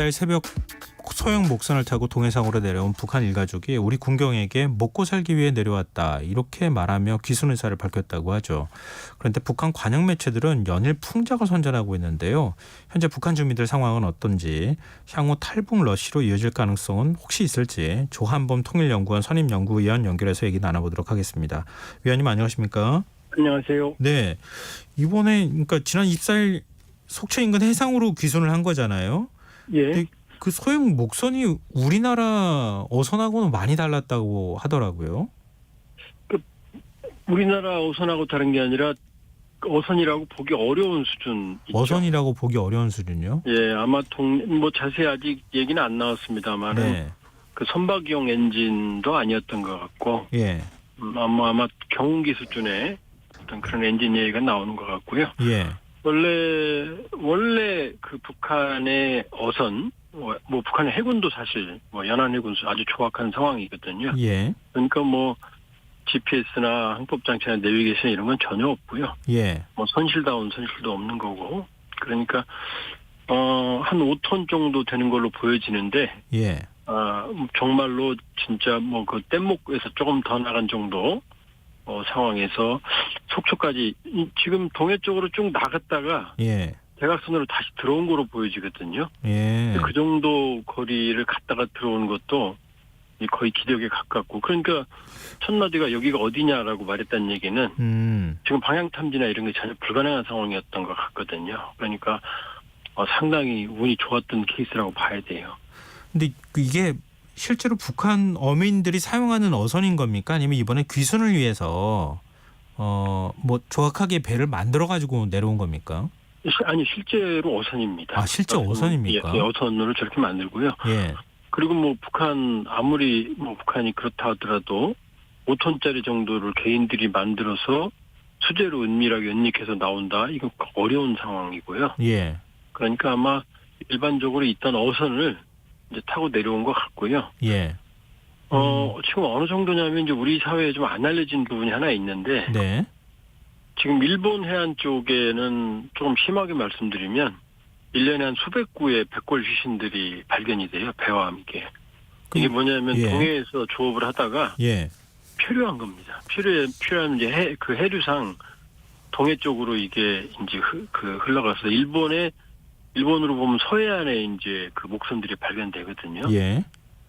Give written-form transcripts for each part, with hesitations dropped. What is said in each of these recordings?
내일 새벽 소형 목선을 타고 동해상으로 내려온 북한 일가족이 우리 군경에게 먹고 살기 위해 내려왔다 이렇게 말하며 귀순 의사를 밝혔다고 하죠. 그런데 북한 관영 매체들은 연일 풍작을 선전하고 있는데요. 현재 북한 주민들 상황은 어떤지, 향후 탈북 러시로 이어질 가능성은 혹시 있을지 조한범 통일연구원 선임연구위원 연결해서 얘기 나눠보도록 하겠습니다. 위원님 안녕하십니까? 안녕하세요. 네, 이번에 그러니까 지난 24일 속초 인근 해상으로 귀순을 한 거잖아요. 예. 근데 그 소형 목선이 우리나라 어선하고는 많이 달랐다고 하더라고요. 우리나라 어선하고 다른 게 아니라 어선이라고 보기 어려운 수준 있죠. 어선이라고 보기 어려운 수준요? 예, 아마 뭐 자세히 아직 얘기는 안 나왔습니다만은 네. 그 선박용 엔진도 아니었던 것 같고, 예. 아마 경운기 수준의 어떤 그런 엔진 얘기가 나오는 것 같고요. 예. 원래 그 북한의 어선, 뭐 북한의 해군도 사실 뭐 연안해군 아주 조악한 상황이거든요. 예. 그러니까 뭐 GPS나 항법장치나 내비게이션 이런 건 전혀 없고요. 예. 뭐 선실다운 선실도 없는 거고. 그러니까 한 5톤 정도 되는 걸로 보여지는데, 예. 정말로 진짜 뭐 그 뗏목에서 조금 더 나간 정도 상황에서 속초까지 지금 동해 쪽으로 쭉 나갔다가 예. 대각선으로 다시 들어온 거로 보여지거든요. 예. 그 정도 거리를 갔다가 들어온 것도 거의 기력에 가깝고, 그러니까 첫마디가 여기가 어디냐라고 말했다는 얘기는 지금 방향 탐지나 이런 게 전혀 불가능한 상황이었던 것 같거든요. 그러니까 상당히 운이 좋았던 케이스라고 봐야 돼요. 근데 이게 실제로 북한 어민들이 사용하는 어선인 겁니까? 아니면 이번에 귀순을 위해서 뭐 조악하게 배를 만들어 가지고 내려온 겁니까? 아니, 실제로 어선입니다. 아, 실제 어선입니까? 예, 어선으로 저렇게 만들고요. 예. 그리고 뭐 아무리 북한이 그렇다 하더라도 5톤짜리 정도를 개인들이 만들어서 수제로 은밀하게 은닉해서 나온다. 이건 어려운 상황이고요. 예. 그러니까 아마 일반적으로 있던 어선을 이제 타고 내려온 것 같고요. 예. 지금 어느 정도냐면 이제 우리 사회에 좀 안 알려진 부분이 하나 있는데, 네. 지금 일본 해안 쪽에는 조금 심하게 말씀드리면 1년에 한 수백 구의 백골 귀신들이 발견이 돼요. 배와 함께. 이게 뭐냐면 예. 동해에서 조업을 하다가 예. 표류한 겁니다. 표류하면 이제 그 해류상 동해 쪽으로 이게 이제 흘러가서 일본으로 보면 서해안에 이제 그 목선들이 발견되거든요. 예.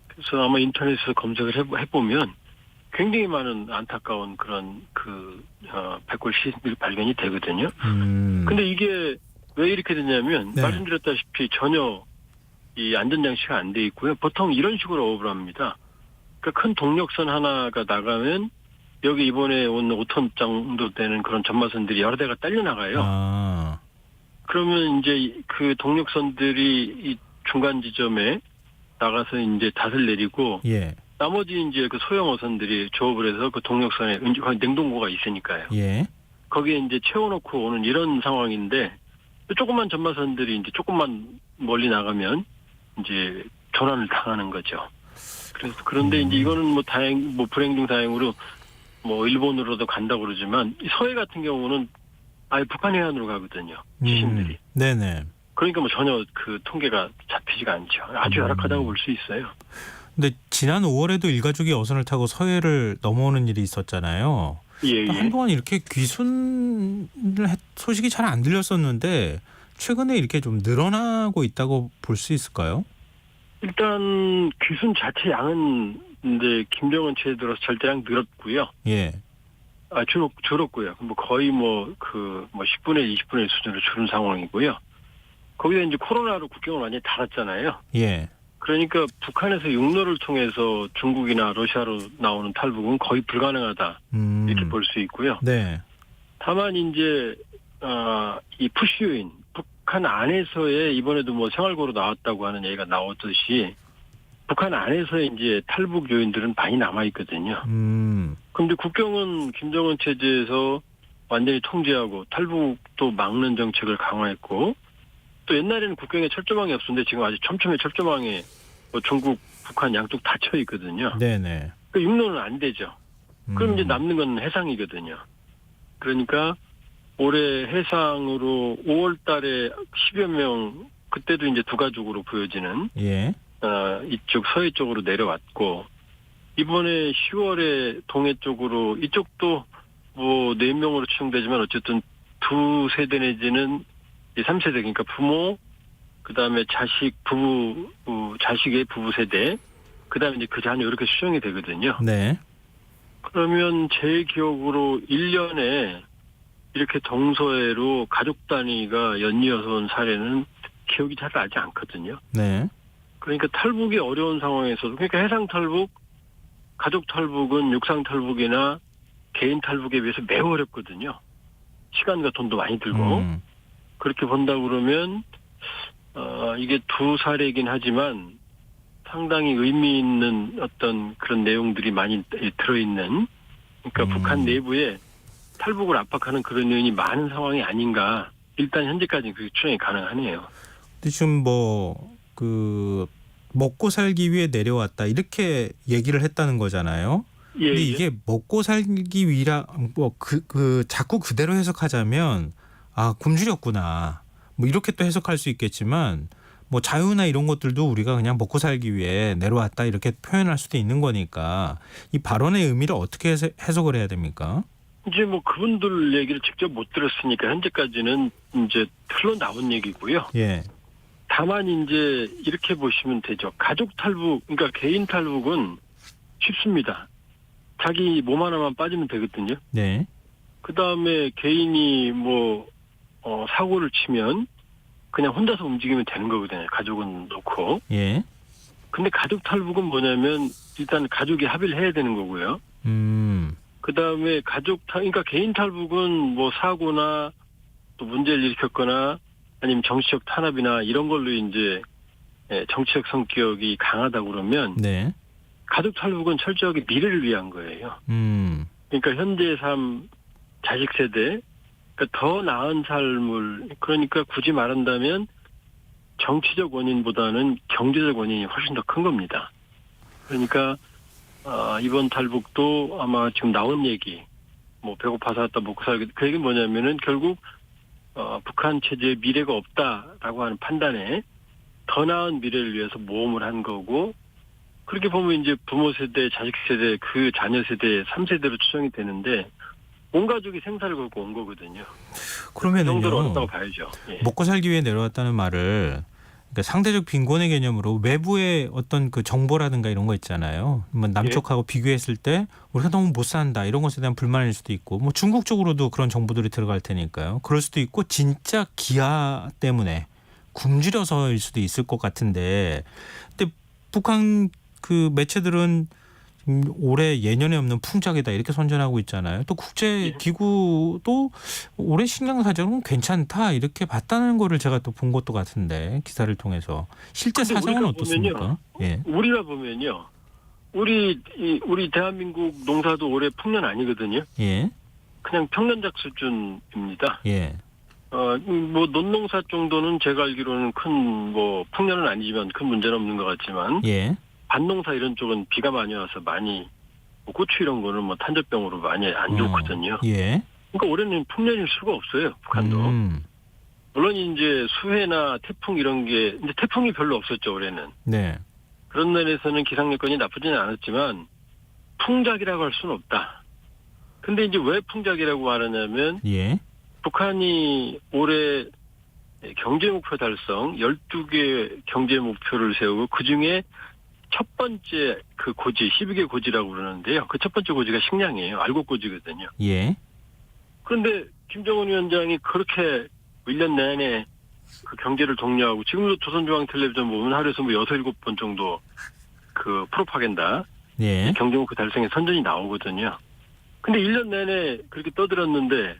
그래서 아마 인터넷에서 검색을 해보면 굉장히 많은 안타까운 그런 백골 시신들이 발견이 되거든요. 근데 이게 왜 이렇게 되냐면, 네. 말씀드렸다시피 전혀 이 안전장치가 안 돼 있고요. 보통 이런 식으로 어업을 합니다. 그러니까 큰 동력선 하나가 나가면 여기 이번에 온 5톤 정도 되는 그런 전마선들이 여러 대가 딸려 나가요. 아. 그러면 이제 그 동력선들이 이 중간 지점에 나가서 이제 닷을 내리고, 예. 나머지 이제 그 소형 어선들이 조업을 해서 그 동력선에 냉동고가 있으니까요. 예. 거기에 이제 채워놓고 오는 이런 상황인데, 조그만 전마선들이 이제 조금만 멀리 나가면 이제 조난을 당하는 거죠. 그런데 이제 이거는 뭐 불행 중 다행으로 뭐 일본으로도 간다고 그러지만, 서해 같은 경우는 아예 북한 해안으로 가거든요. 지심들이. 네네. 그러니까 뭐 전혀 그 통계가 잡히지가 않죠. 아주 열악하다고 볼 수 있어요. 근데 지난 5월에도 일가족이 어선을 타고 서해를 넘어오는 일이 있었잖아요. 예. 한동안 이렇게 귀순 소식이 잘 안 들렸었는데 최근에 이렇게 좀 늘어나고 있다고 볼 수 있을까요? 일단 귀순 자체 양은 이제 김정은 체제 들어서 절대량 늘었고요. 예. 줄었고요. 뭐 거의 10분의 20분의 수준으로 줄은 상황이고요. 거기다 이제 코로나로 국경을 완전히 닫았잖아요. 예. 그러니까 북한에서 육로를 통해서 중국이나 러시아로 나오는 탈북은 거의 불가능하다. 이렇게 볼 수 있고요. 네. 다만 이제 이 푸시 요인, 북한 안에서의 이번에도 뭐 생활고로 나왔다고 하는 얘기가 나오듯이 북한 안에서의 이제 탈북 요인들은 많이 남아 있거든요. 그런데 국경은 김정은 체제에서 완전히 통제하고 탈북도 막는 정책을 강화했고, 또 옛날에는 국경에 철조망이 없었는데 지금 아주 촘촘히 철조망에 중국, 북한 양쪽 닫혀 있거든요. 네네. 그 육로는 안 되죠. 그럼 이제 남는 건 해상이거든요. 그러니까 올해 해상으로 5월 달에 10여 명 그때도 이제 두 가족으로 보여지는 예. 이쪽 서해 쪽으로 내려왔고 이번에 10월에 동해 쪽으로 이쪽도 뭐 4명으로 추정되지만 어쨌든 두 세대 내지는 3세대 그러니까 부모 그다음에 자식 부부 자식의 부부 세대 그다음에 이제 그 자녀 이렇게 추정이 되거든요. 네. 그러면 제 기억으로 1년에 이렇게 동서해로 가족 단위가 연이어서 온 사례는 기억이 잘 나지 않거든요. 네. 그러니까 탈북이 어려운 상황에서도 그러니까 해상 탈북, 가족 탈북은 육상 탈북이나 개인 탈북에 비해서 매우 어렵거든요. 시간과 돈도 많이 들고 그렇게 본다 그러면 이게 두 사례이긴 하지만 상당히 의미 있는 어떤 그런 내용들이 많이 들어있는 그러니까 북한 내부에 탈북을 압박하는 그런 요인이 많은 상황이 아닌가 일단 현재까지는 그렇게 추정이 가능하네요. 근데 지금 먹고 살기 위해 내려왔다 이렇게 얘기를 했다는 거잖아요. 예, 근데 이게 먹고 살기 위라 자꾸 그대로 해석하자면 굶주렸구나. 뭐 이렇게 또 해석할 수 있겠지만 뭐 자유나 이런 것들도 우리가 그냥 먹고 살기 위해 내려왔다 이렇게 표현할 수도 있는 거니까 이 발언의 의미를 어떻게 해석을 해야 됩니까? 이제 뭐 그분들 얘기를 직접 못 들었으니까 현재까지는 이제 흘러나온 얘기고요. 예. 다만 이제 이렇게 보시면 되죠. 가족 탈북, 그러니까 개인 탈북은 쉽습니다. 자기 몸 하나만 빠지면 되거든요. 네. 그 다음에 개인이 사고를 치면 그냥 혼자서 움직이면 되는 거거든요. 가족은 놓고. 예. 근데 가족 탈북은 뭐냐면 일단 가족이 합의를 해야 되는 거고요. 그 다음에 그러니까 개인 탈북은 뭐 사고나 또 문제를 일으켰거나 아니면 정치적 탄압이나 이런 걸로 이제 정치적 성격이 강하다 그러면 네. 가족 탈북은 철저하게 미래를 위한 거예요. 그러니까 현재의 삶, 자식 세대, 그러니까 더 나은 삶을 그러니까 굳이 말한다면 정치적 원인보다는 경제적 원인이 훨씬 더 큰 겁니다. 그러니까 이번 탈북도 아마 지금 나온 얘기, 뭐 배고파서 왔다 먹고 살기 그 얘기는 뭐냐면은 결국 북한 체제에 미래가 없다라고 하는 판단에 더 나은 미래를 위해서 모험을 한 거고 그렇게 보면 이제 부모 세대, 자식 세대, 그 자녀 세대 3세대로 추정이 되는데 온 가족이 생사를 걸고 온 거거든요. 그러면은요. 그 정도로 어렵다고 봐야죠. 예. 먹고 살기 위해 내려왔다는 말을 그러니까 상대적 빈곤의 개념으로 외부의 어떤 그 정보라든가 이런 거 있잖아요. 뭐 남쪽하고 비교했을 때 우리가 너무 못 산다 이런 것에 대한 불만일 수도 있고 뭐 중국 쪽으로도 그런 정보들이 들어갈 테니까요. 그럴 수도 있고 진짜 기아 때문에 굶주려서일 수도 있을 것 같은데 근데 북한 그 매체들은 올해 예년에 없는 풍작이다 이렇게 선전하고 있잖아요. 또 국제기구도 올해 식량 사정은 괜찮다 이렇게 봤다는 거를 제가 또 본 것도 같은데 기사를 통해서 실제 사정은 어떻습니까? 예. 우리가 보면요. 우리 대한민국 농사도 올해 풍년 아니거든요. 예. 그냥 평년작 수준입니다. 예. 뭐 논농사 정도는 제가 알기로는 큰 풍년은 아니지만 큰 문제는 없는 것 같지만 예. 밭농사 이런 쪽은 비가 많이 와서 많이 고추 이런 거는 탄저병으로 많이 안 좋거든요. 예. 그러니까 올해는 풍년일 수가 없어요. 북한도. 물론 이제 수해나 태풍 이런 게 이제 태풍이 별로 없었죠 올해는. 네. 그런 면에서는 기상 여건이 나쁘지는 않았지만 풍작이라고 할 수는 없다. 근데 이제 왜 풍작이라고 말하냐면 예. 북한이 올해 경제 목표 달성 12개 경제 목표를 세우고 그중에 첫 번째 그 고지 12개 고지라고 그러는데요. 그 첫 번째 고지가 식량이에요. 알곡 고지거든요. 예. 그런데 김정은 위원장이 그렇게 1년 내내 그 경제를 독려하고 지금도 조선중앙텔레비전 보면 하루에서 6, 7번 정도 그 프로파간다 예. 경제 목표 달성에 선전이 나오거든요. 근데 1년 내내 그렇게 떠들었는데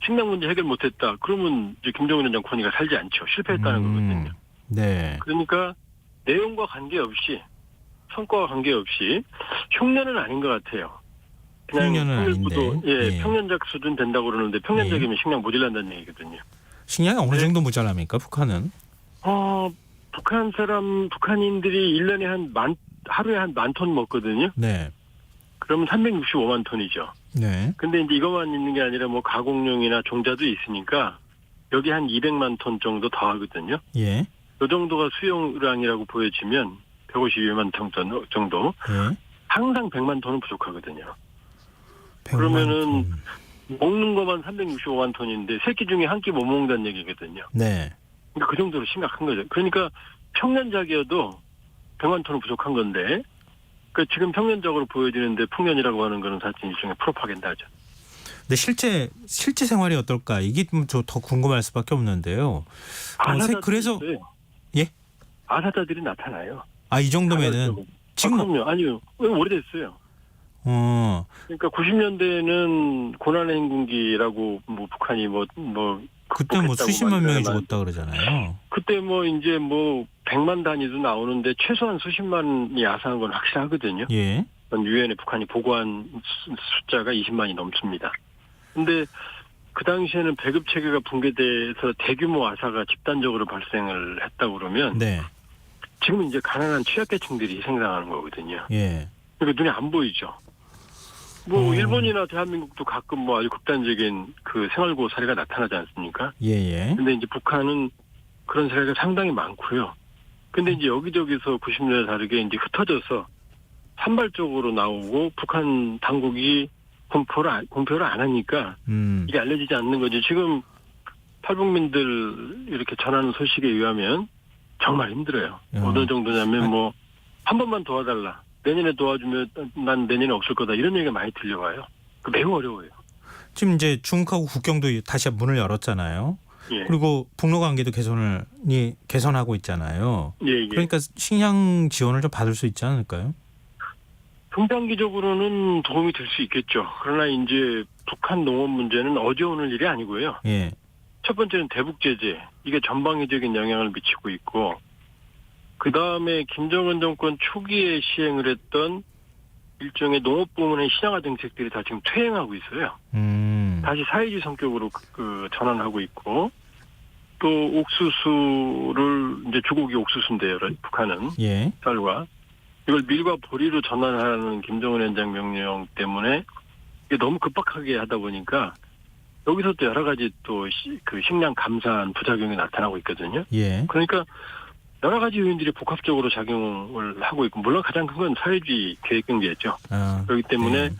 식량 문제 해결 못했다. 그러면 이제 김정은 위원장 권위가 살지 않죠. 실패했다는 거거든요. 네. 그러니까 내용과 관계없이 성과와 관계없이 흉년은 아닌 것 같아요. 그냥 흉년은 아닌데. 예, 평년작 수준 된다고 그러는데 평년작이면 식량 모자란다는 얘기거든요. 식량이 어느 정도 모자랍니까 북한은? 북한인들이 1년에 하루에 한 10,000톤 먹거든요. 네. 그러면 365만 톤이죠. 네. 근데 이제 이것만 있는 게 아니라 가공용이나 종자도 있으니까 여기 한 200만 톤 정도 더 하거든요. 예. 이 정도가 수용량이라고 보여지면 152만 톤 정도 예. 항상 100만 톤은 부족하거든요. 100만 그러면은 톤. 먹는 것만 365만 톤인데 세 끼 중에 한 끼 못 먹는다는 얘기거든요. 네. 그러니까 그 정도로 심각한 거죠. 그러니까 평년작이어도 100만 톤은 부족한 건데 그러니까 지금 평년적으로 보여지는데 풍년이라고 하는 거는 사실 일종의 프로파간다죠. 근데 실제 생활이 어떨까? 이게 좀 더 궁금할 수밖에 없는데요. 그래서 예? 아사자들이 나타나요. 이 정도면은 지금 그럼요. 아니요. 오래됐어요. 어 그러니까 90년대에는 고난의 행군기라고 뭐 북한이 그때 뭐 극복했다고 수십만 명이 만들어낸 죽었다 그러잖아요. 그때 이제 100만 단위도 나오는데 최소한 수십만이 야상한 건 확실하거든요. 예. 유엔에 북한이 보고한 숫자가 20만이 넘습니다. 근데 그 당시에는 배급 체계가 붕괴돼서 대규모 아사가 집단적으로 발생을 했다고 그러면 네. 지금은 이제 가난한 취약계층들이 희생당하는 거거든요. 예. 그러니까 눈에 안 보이죠. 일본이나 대한민국도 가끔 아주 극단적인 그 생활고 사례가 나타나지 않습니까? 예예. 근데 이제 북한은 그런 사례가 상당히 많고요. 근데 이제 여기저기서 90년대 다르게 이제 흩어져서 산발적으로 나오고 북한 당국이 공표를 안 하니까 이게 알려지지 않는 거지. 지금 탈북민들 이렇게 전하는 소식에 의하면 정말 힘들어요. 어느 정도냐면 한 번만 도와달라. 내년에 도와주면 난 내년에 없을 거다. 이런 얘기가 많이 들려와요. 매우 어려워요. 지금 이제 중국하고 국경도 다시 문을 열었잖아요. 예. 그리고 북로 관계도 개선하고 있잖아요. 예. 그러니까 식량 지원을 좀 받을 수 있지 않을까요? 중장기적으로는 도움이 될 수 있겠죠. 그러나 이제 북한 농업 문제는 어제 오늘 일이 아니고요. 예. 첫 번째는 대북 제재. 이게 전방위적인 영향을 미치고 있고 그다음에 김정은 정권 초기에 시행을 했던 일종의 농업 부문의 신양화 정책들이 다 지금 퇴행하고 있어요. 다시 사회주의 성격으로 전환하고 있고 또 옥수수를 이제 주곡이 옥수수인데요. 북한은 예. 쌀과 이걸 밀과 보리로 전환하는 김정은 위원장 명령 때문에 이게 너무 급박하게 하다 보니까 여기서 또 여러 가지 또 그 식량 감산 부작용이 나타나고 있거든요. 예. 그러니까 여러 가지 요인들이 복합적으로 작용을 하고 있고 물론 가장 큰 건 사회주의 계획경제죠. 그렇기 때문에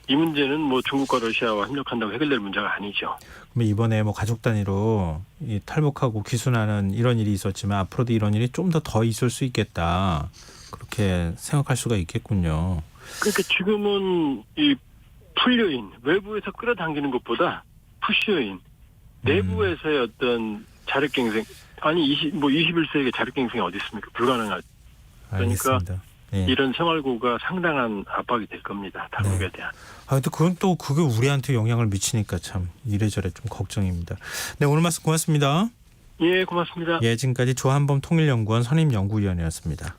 이 문제는 중국과 러시아와 협력한다고 해결될 문제가 아니죠. 그럼 이번에 가족 단위로 탈북하고 귀순하는 이런 일이 있었지만 앞으로도 이런 일이 좀 더 있을 수 있겠다. 그렇게 생각할 수가 있겠군요. 그러니까 지금은 이 풀요인 외부에서 끌어당기는 것보다 푸시요인 내부에서의 어떤 자력갱생 21세기의 자력갱생이 어디 있습니까? 불가능하죠. 그러니까 알겠습니다. 예. 이런 생활고가 상당한 압박이 될 겁니다. 탈북에 대한. 근데 그게 우리한테 영향을 미치니까 참 이래저래 좀 걱정입니다. 네, 오늘 말씀 고맙습니다. 예, 고맙습니다. 예, 지금까지 조한범 통일연구원 선임연구위원이었습니다.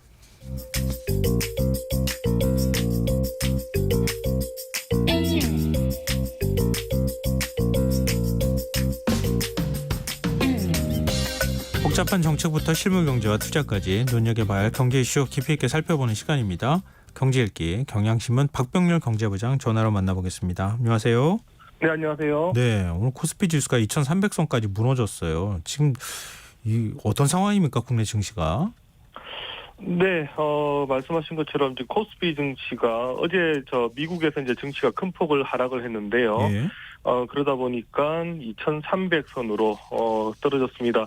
복잡한 정책부터 실무 경제와 투자까지 눈여겨봐야 할 경제 이슈 깊이 있게 살펴보는 시간입니다. 경제읽기 경향신문 박병렬 경제부장 전화로 만나보겠습니다. 안녕하세요. 네, 안녕하세요. 네, 오늘 코스피 지수가 2,300선까지 무너졌어요. 지금 어떤 상황입니까, 국내 증시가? 네, 말씀하신 것처럼 이제 코스피 증시가 어제 미국에서 이제 증시가 큰 폭을 하락을 했는데요. 예. 그러다 보니까 2,300선으로 떨어졌습니다.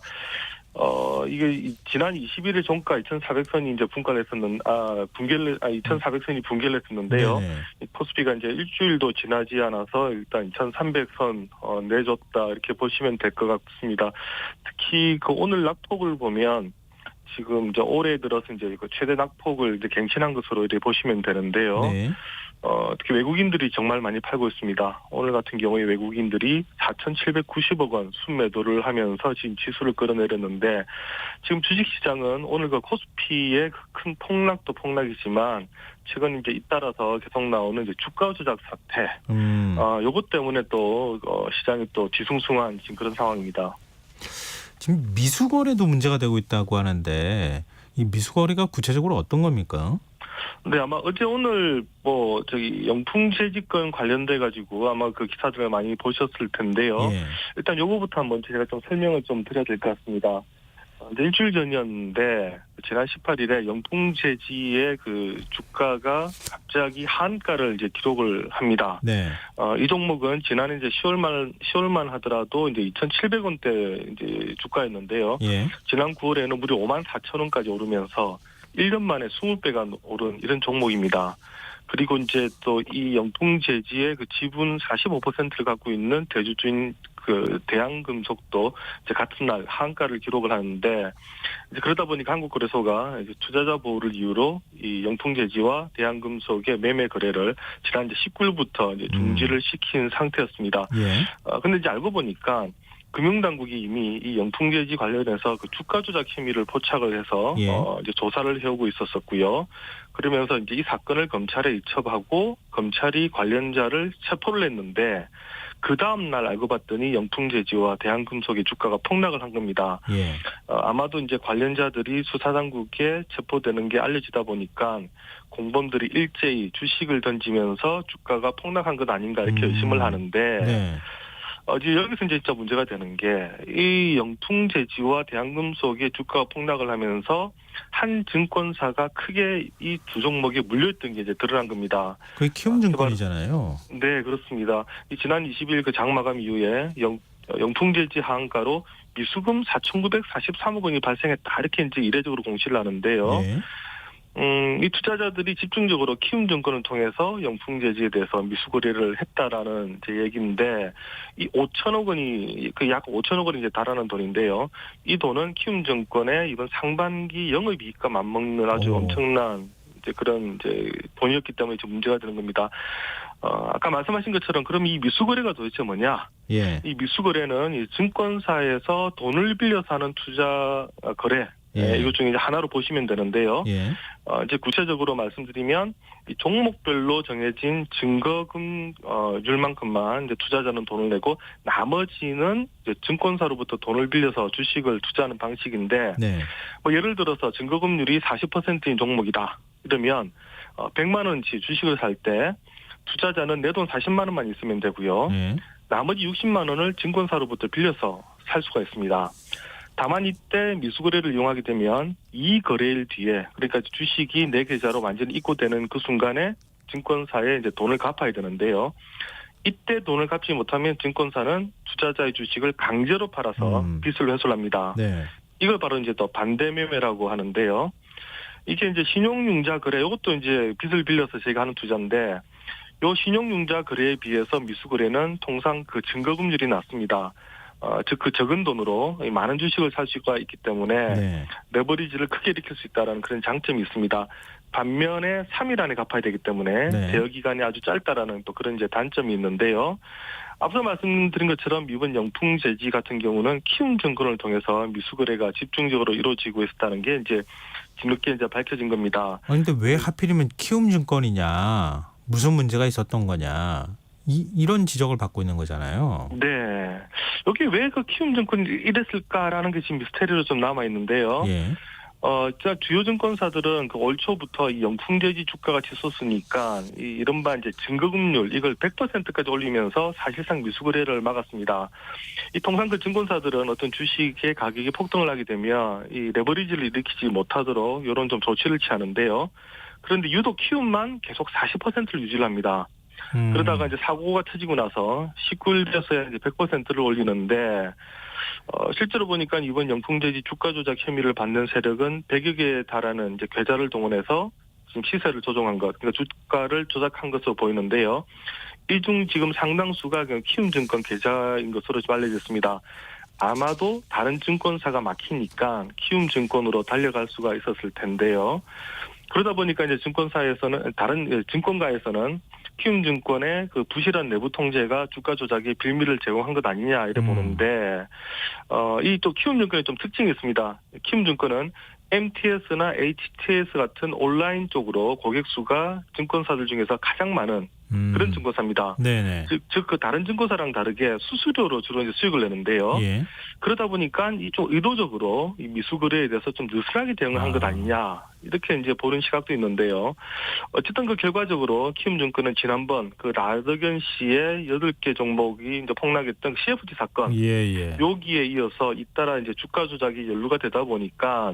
이게 지난 21일 종가 2,400선이 이제 붕괴를 2,400선이 붕괴를 했었는데요. 네네. 코스피가 이제 일주일도 지나지 않아서 일단 2,300선 내줬다 이렇게 보시면 될 것 같습니다. 특히 오늘 낙폭을 보면 지금 이제 올해 들어서 이제 최대 낙폭을 이제 갱신한 것으로 이렇게 보시면 되는데요. 네. 특히 외국인들이 정말 많이 팔고 있습니다. 오늘 같은 경우에 외국인들이 4,790억 원 순매도를 하면서 지금 지수를 끌어내렸는데 지금 주식시장은 오늘 코스피의 큰 폭락도 폭락이지만 최근 이제 잇따라서 계속 나오는 이제 주가 조작 사태, 요것 때문에 또 시장이 또 뒤숭숭한 지금 그런 상황입니다. 지금 미수거래도 문제가 되고 있다고 하는데 이 미수거래가 구체적으로 어떤 겁니까? 네, 아마 어제 오늘 영풍재직권 관련돼 가지고 아마 그 기사들을 많이 보셨을 텐데요. 예. 일단 요거부터 한번 제가 좀 설명을 좀 드려야 될 것 같습니다. 이제 일주일 전이었는데 지난 18일에 영풍제지의 그 주가가 갑자기 한가를 이제 기록을 합니다. 네. 이 종목은 지난해 이제 10월만 하더라도 이제 2,700원대 이제 주가였는데요. 예. 지난 9월에는 무려 54,000원까지 오르면서 1년 만에 20배가 오른 이런 종목입니다. 그리고 이제 또 이 영풍제지의 그 지분 45%를 갖고 있는 대주주인 그 대한금속도 이제 같은 날 한가를 기록을 하는데 이제 그러다 보니까 한국거래소가 이제 투자자 보호를 이유로 이 영풍제지와 대한금속의 매매 거래를 지난 이제 19일부터 이제 중지를 시킨 상태였습니다. 예. 근데 이제 알고 보니까 금융당국이 이미 이 영풍제지 관련해서 그 주가 조작 혐의를 포착을 해서 예. 이제 조사를 해오고 있었었고요. 그러면서 이제 이 사건을 검찰에 이첩하고 검찰이 관련자를 체포를 했는데 그 다음 날 알고 봤더니 영풍제지와 대한금속의 주가가 폭락을 한 겁니다. 예. 아마도 이제 관련자들이 수사당국에 체포되는 게 알려지다 보니까 공범들이 일제히 주식을 던지면서 주가가 폭락한 것 아닌가 이렇게 의심을 하는데 네. 이제 여기서 이제 진짜 문제가 되는 게 이 영풍제지와 대한금속의 주가가 폭락을 하면서 한 증권사가 크게 이 두 종목에 물려있던 게 이제 드러난 겁니다. 그게 키움증권이잖아요. 네, 그렇습니다. 지난 20일 그 장마감 이후에 영풍제지 하한가로 미수금 4,943억 원이 발생했다 이렇게 이제 이례적으로 공시를 하는데요. 예. 이 투자자들이 집중적으로 키움증권을 통해서 영풍제지에 대해서 미수거래를 했다라는 제 얘기인데 이 5천억 원이 그 약 5천억 원이 이제 달하는 돈인데요. 이 돈은 키움증권의 이번 상반기 영업이익과 맞먹는 아주 엄청난 이제 그런 이제 돈이었기 때문에 이제 문제가 되는 겁니다. 아까 말씀하신 것처럼 그럼 이 미수거래가 도대체 뭐냐? 예. 이 미수거래는 이 증권사에서 돈을 빌려서 하는 투자 거래. 예. 이것 중에 이제 하나로 보시면 되는데요. 예. 이제 구체적으로 말씀드리면 이 종목별로 정해진 증거금률만큼만 이제 투자자는 돈을 내고 나머지는 이제 증권사로부터 돈을 빌려서 주식을 투자하는 방식인데 네. 뭐 예를 들어서 증거금률이 40%인 종목이다. 이러면 100만 원치 주식을 살 때 투자자는 내 돈 40만 원만 있으면 되고요. 예. 나머지 60만 원을 증권사로부터 빌려서 살 수가 있습니다. 다만 이때 미수거래를 이용하게 되면 이 거래일 뒤에 그러니까 주식이 내 계좌로 완전히 입고되는 그 순간에 증권사에 이제 돈을 갚아야 되는데요. 이때 돈을 갚지 못하면 증권사는 투자자의 주식을 강제로 팔아서 빚을 회수합니다. 네. 이걸 바로 이제 또 반대 매매라고 하는데요. 이게 이제 신용융자 거래 이것도 이제 빚을 빌려서 저희가 하는 투자인데 요 신용융자 거래에 비해서 미수거래는 통상 그 증거금률이 낮습니다. 즉 그 적은 돈으로 많은 주식을 살 수가 있기 때문에 네. 레버리지를 크게 일으킬 수 있다는 그런 장점이 있습니다. 반면에 3일 안에 갚아야 되기 때문에 네. 제어 기간이 아주 짧다라는 또 그런 이제 단점이 있는데요. 앞서 말씀드린 것처럼 이번 영풍제지 같은 경우는 키움증권을 통해서 미수거래가 집중적으로 이루어지고 있었다는 게 이제 뒤늦게 이제 밝혀진 겁니다. 아니 근데 왜 하필이면 키움증권이냐? 무슨 문제가 있었던 거냐? 이런 지적을 받고 있는 거잖아요. 네. 여기 왜 그 키움증권이 이랬을까라는 게 지금 미스테리로 좀 남아 있는데요. 예. 진짜 주요 증권사들은 그 올 초부터 이 영풍제지 주가가 치솟으니까 이 이른바 이제 증거금률 이걸 100%까지 올리면서 사실상 미수거래를 막았습니다. 이 통상 그 증권사들은 어떤 주식의 가격이 폭등을 하게 되면 이 레버리지를 일으키지 못하도록 이런 좀 조치를 취하는데요. 그런데 유독 키움만 계속 40%를 유지를 합니다. 그러다가 이제 사고가 터지고 나서 19일 돼서야 이제 100%를 올리는데 실제로 보니까 이번 영풍제지 주가 조작 혐의를 받는 세력은 100여 개에 달하는 이제 계좌를 동원해서 지금 시세를 조정한 것, 그러니까 주가를 조작한 것으로 보이는데요. 이 중 지금 상당수가 키움증권 계좌인 것으로 좀 알려졌습니다. 아마도 다른 증권사가 막히니까 키움증권으로 달려갈 수가 있었을 텐데요. 그러다 보니까 이제 증권사에서는 다른 증권가에서는 키움증권의 그 부실한 내부 통제가 주가 조작에 빌미를 제공한 것 아니냐 이래 보는데 이 또 키움증권에 좀 특징이 있습니다. 키움증권은 MTS나 HTS 같은 온라인 쪽으로 고객 수가 증권사들 중에서 가장 많은 그런 증권사입니다. 네네. 즉 그 다른 증권사랑 다르게 수수료로 주로 이제 수익을 내는데요. 예. 그러다 보니까 이좀 의도적으로 이 미수 거래에 대해서 좀 느슨하게 대응을 한 것 아니냐 이렇게 이제 보는 시각도 있는데요. 어쨌든 그 결과적으로 키움증권은 지난번 그 나덕현 씨의 8개 종목이 이제 폭락했던 CFD 사건 예. 여기에 이어서 잇따라 이제 주가 조작이 연루가 되다 보니까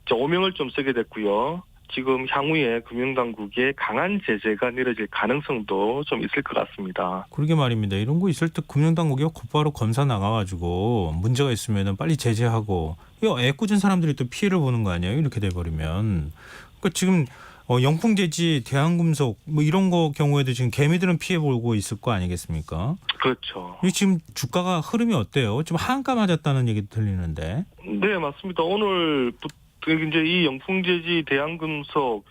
이제 오명을 좀 쓰게 됐고요. 지금 향후에 금융당국의 강한 제재가 내려질 가능성도 좀 있을 것 같습니다. 그러게 말입니다. 이런 거 있을 때 금융당국이 곧바로 검사 나가가지고 문제가 있으면 빨리 제재하고 이거 애꿎은 사람들이 또 피해를 보는 거 아니에요? 이렇게 돼버리면. 그러니까 지금 영풍제지, 대한금속 뭐 이런 거 경우에도 지금 개미들은 피해 보고 있을 거 아니겠습니까? 그렇죠. 이 지금 주가가 흐름이 어때요? 지금 하한가 맞았다는 얘기 들리는데. 네, 맞습니다. 오늘부터 이제 이 영풍제지, 대한금속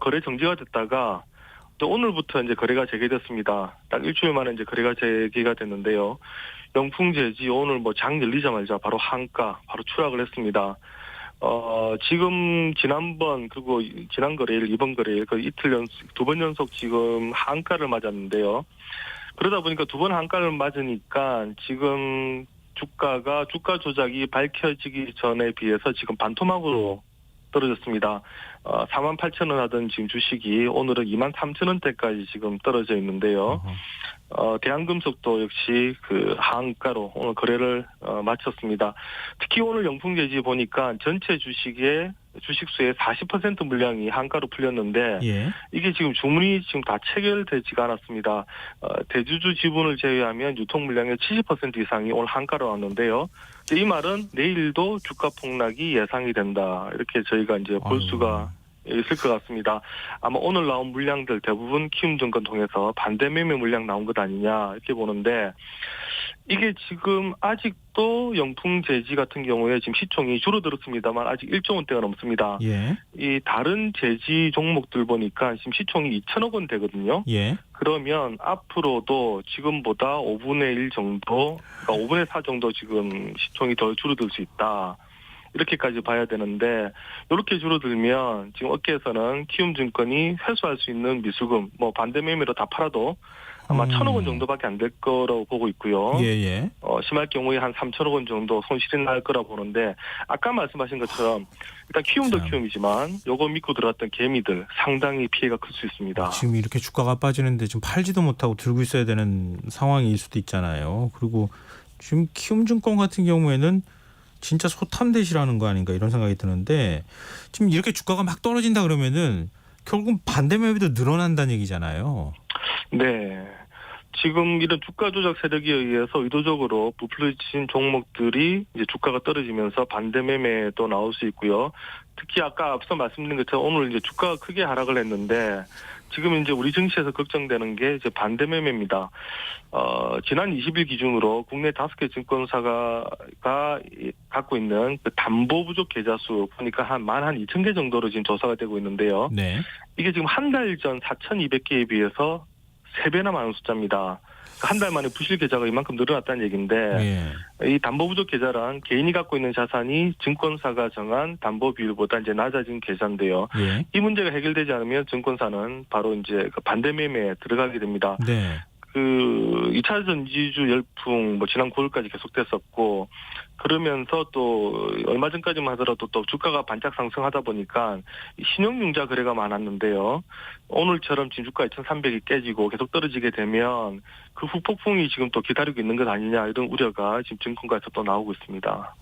거래 정지가 됐다가 또 오늘부터 이제 거래가 재개됐습니다. 딱 일주일 만에 이제 거래가 재개가 됐는데요. 영풍제지 오늘 뭐 장 열리자마자 바로 한가 바로 추락을 했습니다. 지금 지난번 그리고 지난 거래일 이번 거래일 그 이틀 연속 2번 연속 지금 한가를 맞았는데요. 그러다 보니까 2번 한가를 맞으니까 지금 주가 조작이 밝혀지기 전에 비해서 지금 반토막으로 떨어졌습니다. 48,000원 하던 지금 주식이 오늘은 23,000원대까지 지금 떨어져 있는데요. 대한금속도 역시 그 하한가로 오늘 거래를 마쳤습니다. 특히 오늘 영풍제지 보니까 전체 주식수의 40% 물량이 한가로 풀렸는데 예. 이게 지금 주문이 지금 다 체결되지가 않았습니다. 대주주 지분을 제외하면 유통 물량의 70% 이상이 오늘 한가로 왔는데요. 이 말은 내일도 주가 폭락이 예상이 된다. 이렇게 저희가 이제 볼 수가 있을 것 같습니다. 아마 오늘 나온 물량들 대부분 키움증권 통해서 반대 매매 물량 나온 것 아니냐 이렇게 보는데 이게 지금 아직도 영풍제지 같은 경우에 지금 시총이 줄어들었습니다만 아직 1조 원대가 넘습니다. 예. 이 다른 제지 종목들 보니까 지금 시총이 2천억 원대거든요. 예. 그러면 앞으로도 지금보다 5분의 1 정도, 그러니까 5분의 4 정도 지금 시총이 더 줄어들 수 있다. 이렇게까지 봐야 되는데 이렇게 줄어들면 지금 업계에서는 키움증권이 회수할 수 있는 미수금 뭐 반대 매매로 다 팔아도 아마 1,000억 원 정도밖에 안 될 거라고 보고 있고요. 예. 심할 경우에 한 3,000억 원 정도 손실이 날 거라 보는데 아까 말씀하신 것처럼 일단 키움도 키움이지만 요거 믿고 들어왔던 개미들 상당히 피해가 클 수 있습니다. 지금 이렇게 주가가 빠지는데 지금 팔지도 못하고 들고 있어야 되는 상황일 수도 있잖아요. 그리고 지금 키움증권 같은 경우에는 진짜 소탐대시라는 거 아닌가 이런 생각이 드는데 지금 이렇게 주가가 막 떨어진다 그러면은 결국 반대 매매도 늘어난다는 얘기잖아요. 네. 지금 이런 주가 조작 세력에 의해서 의도적으로 부풀려진 종목들이 이제 주가가 떨어지면서 반대 매매도 나올 수 있고요. 특히 아까 앞서 말씀드린 것처럼 오늘 이제 주가가 크게 하락을 했는데 지금 이제 우리 증시에서 걱정되는 게 이제 반대 매매입니다. 지난 20일 기준으로 국내 5개 증권사가 갖고 있는 그 담보 부족 계좌 수 보니까 한 12,000개 정도로 지금 조사가 되고 있는데요. 네. 이게 지금 한 달 전 4,200개에 비해서 3배나 많은 숫자입니다. 한 달 만에 부실 계좌가 이만큼 늘어났다는 얘기인데 이 담보 부족 계좌란 개인이 갖고 있는 자산이 증권사가 정한 담보 비율보다 이제 낮아진 계좌인데요. 이 문제가 해결되지 않으면 증권사는 바로 이제 그 반대 매매에 들어가게 됩니다. 네. 그 2차 전지주 열풍 뭐 지난 9월까지 계속됐었고 그러면서 또 얼마 전까지만 하더라도 또 주가가 반짝 상승하다 보니까 신용융자 거래가 많았는데요. 오늘처럼 지금 주가 2,300이 깨지고 계속 떨어지게 되면 그 후폭풍이 지금 또 기다리고 있는 것 아니냐 이런 우려가 지금 증권가에서 또 나오고 있습니다.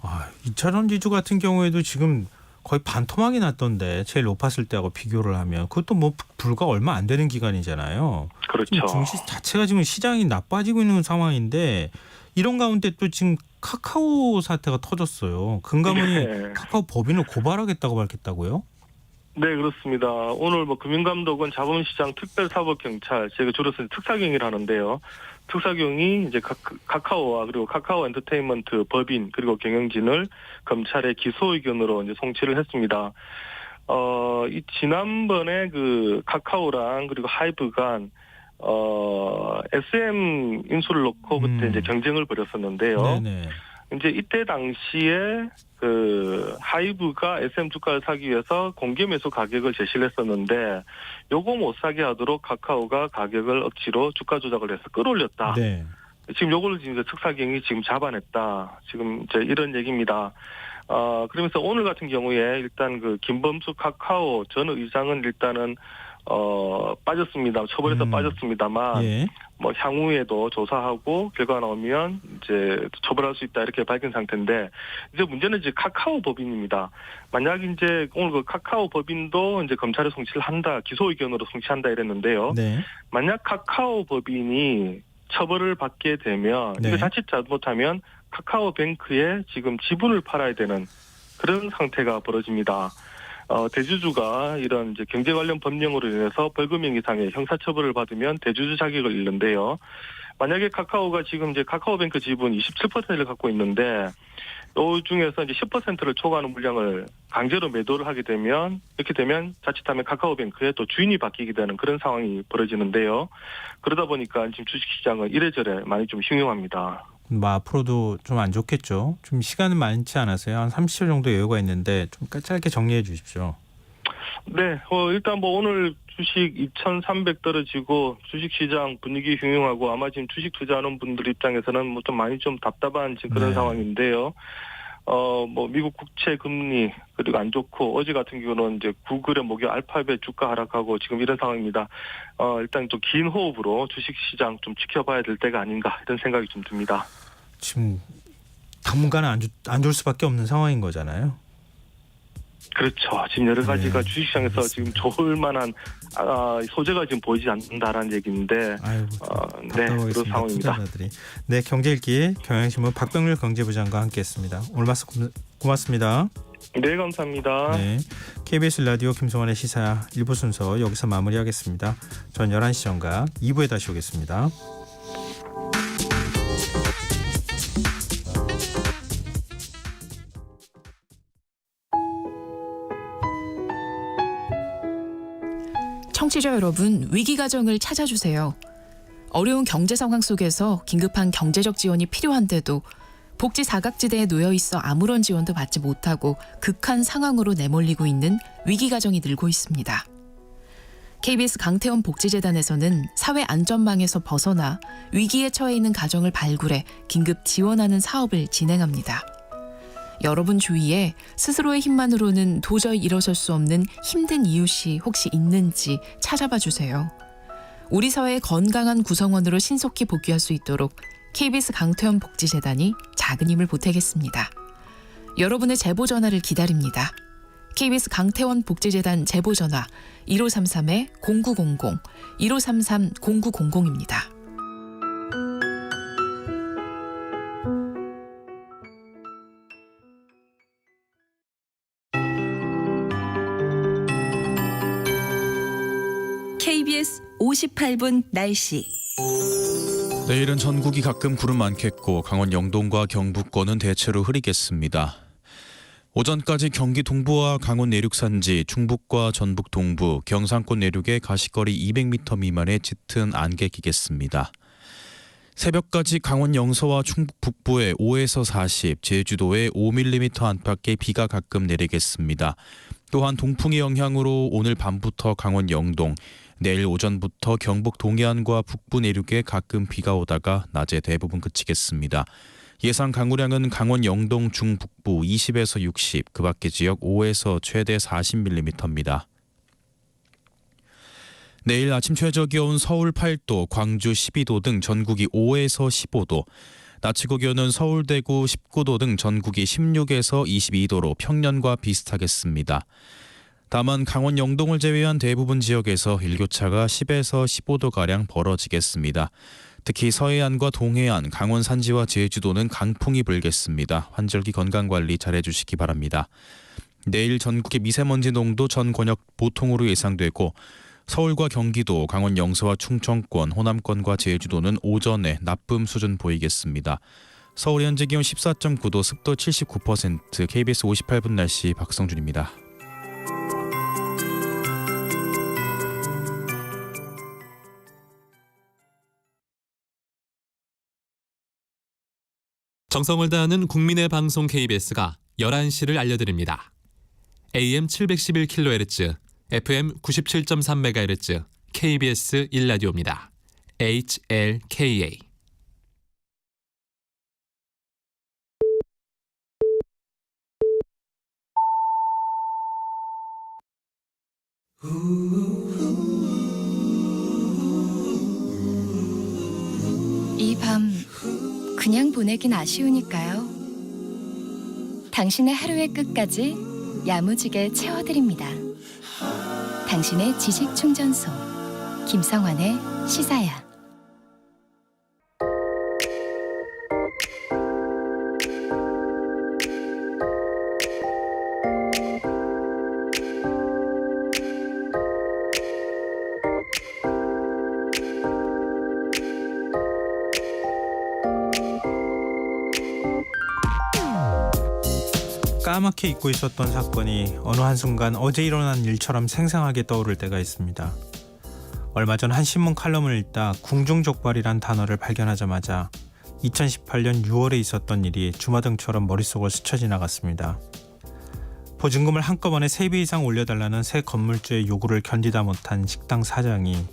2차 전지주 같은 경우에도 지금 거의 반토막이 났던데 제일 높았을 때하고 비교를 하면 그것도 뭐 불과 얼마 안 되는 기간이잖아요. 그렇죠. 증시 자체가 지금 시장이 나빠지고 있는 상황인데 이런 가운데 또 지금 카카오 사태가 터졌어요. 금감원이 카카오 법인을 고발하겠다고 밝혔다고요? 네, 그렇습니다. 오늘 뭐 금융감독원 자본시장 특별사법경찰, 제가 줄여서 특사경이라 하는데요. 특사경이 이제 카카오와 그리고 카카오 엔터테인먼트 법인 그리고 경영진을 검찰에 기소 의견으로 이제 송치를 했습니다. 이 지난번에 그 카카오랑 그리고 하이브 간 SM 인수를 놓고 그때 이제 경쟁을 벌였었는데요. 네네. 이제 이때 당시에 그 하이브가 SM 주가를 사기 위해서 공개 매수 가격을 제시를 했었는데 요거 못 사게 하도록 카카오가 가격을 억지로 주가 조작을 해서 끌어올렸다. 네. 지금 요거를 지금 특사경이 지금 잡아냈다. 지금 이제 이런 얘기입니다. 그러면서 오늘 같은 경우에 일단 그 김범수 카카오 전 의장은 일단은 빠졌습니다. 처벌에서 빠졌습니다만 예. 뭐 향후에도 조사하고 결과 나오면 이제 처벌할 수 있다 이렇게 밝힌 상태인데 이제 문제는 이제 카카오 법인입니다. 만약 이제 오늘 그 카카오 법인도 이제 검찰에 송치를 한다, 기소 의견으로 송치한다 이랬는데요. 네. 만약 카카오 법인이 처벌을 받게 되면 네. 이거 자칫 잘못하면 카카오뱅크에 지금 지분을 팔아야 되는 그런 상태가 벌어집니다. 대주주가 이런 이제 경제 관련 법령으로 인해서 벌금형 이상의 형사처벌을 받으면 대주주 자격을 잃는데요. 만약에 카카오가 지금 이제 카카오뱅크 지분 27%를 갖고 있는데 이 중에서 이제 10%를 초과하는 물량을 강제로 매도를 하게 되면 이렇게 되면 자칫하면 카카오뱅크에 또 주인이 바뀌게 되는 그런 상황이 벌어지는데요. 그러다 보니까 지금 주식시장은 이래저래 많이 좀 흉흉합니다. 뭐 앞으로도 좀 안 좋겠죠. 좀 시간은 많지 않아서요. 한 30초 정도 여유가 있는데 좀 짧게 정리해 주십시오. 네, 일단 뭐 오늘 주식 2,300 떨어지고 주식시장 분위기 흉흉하고 아마 지금 주식 투자하는 분들 입장에서는 뭐 좀 많이 좀 답답한 지금 그런 네. 상황인데요. 뭐 미국 국채 금리 그리고 안 좋고 어제 같은 경우는 이제 구글의 목요 알파벳 주가 하락하고 지금 이런 상황입니다. 일단 좀 긴 호흡으로 주식시장 좀 지켜봐야 될 때가 아닌가 이런 생각이 좀 듭니다. 지금 당분간은 안 좋을 수밖에 없는 상황인 거잖아요. 그렇죠. 지금 여러 가지가 네, 주식시장에서 지금 좋을 만한 소재가 지금 보이지 않는다라는 얘기인데, 아유, 네, 그런 답답하겠습니다. 상황입니다. 투자자들이. 네, 경제일기 경향신문 박병률 경제부장과 함께했습니다. 오늘 말씀 고맙습니다. 네, 감사합니다. 네, KBS 라디오 김성환의 시사 1부 순서 여기서 마무리하겠습니다. 전 11시 전과 2부에 다시 오겠습니다. 청취자 여러분, 위기가정을 찾아주세요. 어려운 경제 상황 속에서 긴급한 경제적 지원이 필요한데도 복지 사각지대에 놓여 있어 아무런 지원도 받지 못하고 극한 상황으로 내몰리고 있는 위기가정이 늘고 있습니다. KBS 강태원 복지재단에서는 사회 안전망에서 벗어나 위기에 처해 있는 가정을 발굴해 긴급 지원하는 사업을 진행합니다. 여러분 주위에 스스로의 힘만으로는 도저히 일어설 수 없는 힘든 이웃이 혹시 있는지 찾아봐 주세요. 우리 사회의 건강한 구성원으로 신속히 복귀할 수 있도록 KBS 강태원 복지재단이 작은 힘을 보태겠습니다. 여러분의 제보 전화를 기다립니다. KBS 강태원 복지재단 제보 전화 1533-0900, 1533-0900입니다. KBS 58분 날씨. 내일은 전국이 가끔 구름 많겠고 강원 영동과 경북권은 대체로 흐리겠습니다. 오전까지 경기 동부와 강원 내륙 산지, 충북과 전북 동부, 경상권 내륙에 가시거리 200m 미만의 짙은 안개 끼겠습니다. 새벽까지 강원 영서와 충북 북부에 5에서 40, 제주도에 5mm 안팎의 비가 가끔 내리겠습니다. 또한 동풍의 영향으로 오늘 밤부터 강원 영동, 내일 오전부터 경북 동해안과 북부 내륙에 가끔 비가 오다가 낮에 대부분 그치겠습니다. 예상 강우량은 강원 영동 중북부 20에서 60, 그 밖의 지역 5에서 최대 40mm입니다. 내일 아침 최저 기온 서울 8도, 광주 12도 등 전국이 5에서 15도, 낮 최고 기온은 서울, 대구 19도 등 전국이 16에서 22도로 평년과 비슷하겠습니다. 다만 강원 영동을 제외한 대부분 지역에서 일교차가 10에서 15도가량 벌어지겠습니다. 특히 서해안과 동해안, 강원 산지와 제주도는 강풍이 불겠습니다. 환절기 건강관리 잘해주시기 바랍니다. 내일 전국의 미세먼지 농도 전 권역 보통으로 예상되고 서울과 경기도, 강원 영서와 충청권, 호남권과 제주도는 오전에 나쁨 수준 보이겠습니다. 서울 현재 기온 14.9도, 습도 79%, KBS 58분 날씨 박성준입니다. 정성을 다하는 국민의 방송 KBS가 11시를 알려드립니다. AM 711kHz, FM 97.3MHz, KBS 1라디오입니다. HLKA. 이 밤 그냥 보내긴 아쉬우니까요. 당신의 하루의 끝까지 야무지게 채워드립니다. 당신의 지식 충전소 김성환의 시사야. 까맣게 잊고 있었던 사건이 어느 한순간 어제 일어난 일처럼 생생하게 떠오를 때가 있습니다. 얼마 전 한 신문 칼럼을 읽다 궁중족발이란 단어를 발견하자마자 2018년 6월에 있었던 일이 주마등처럼 머릿속을 스쳐 지나갔습니다. 보증금을 한꺼번에 3배 이상 올려달라는 새 건물주의 요구를 견디다 못한 식당 사장이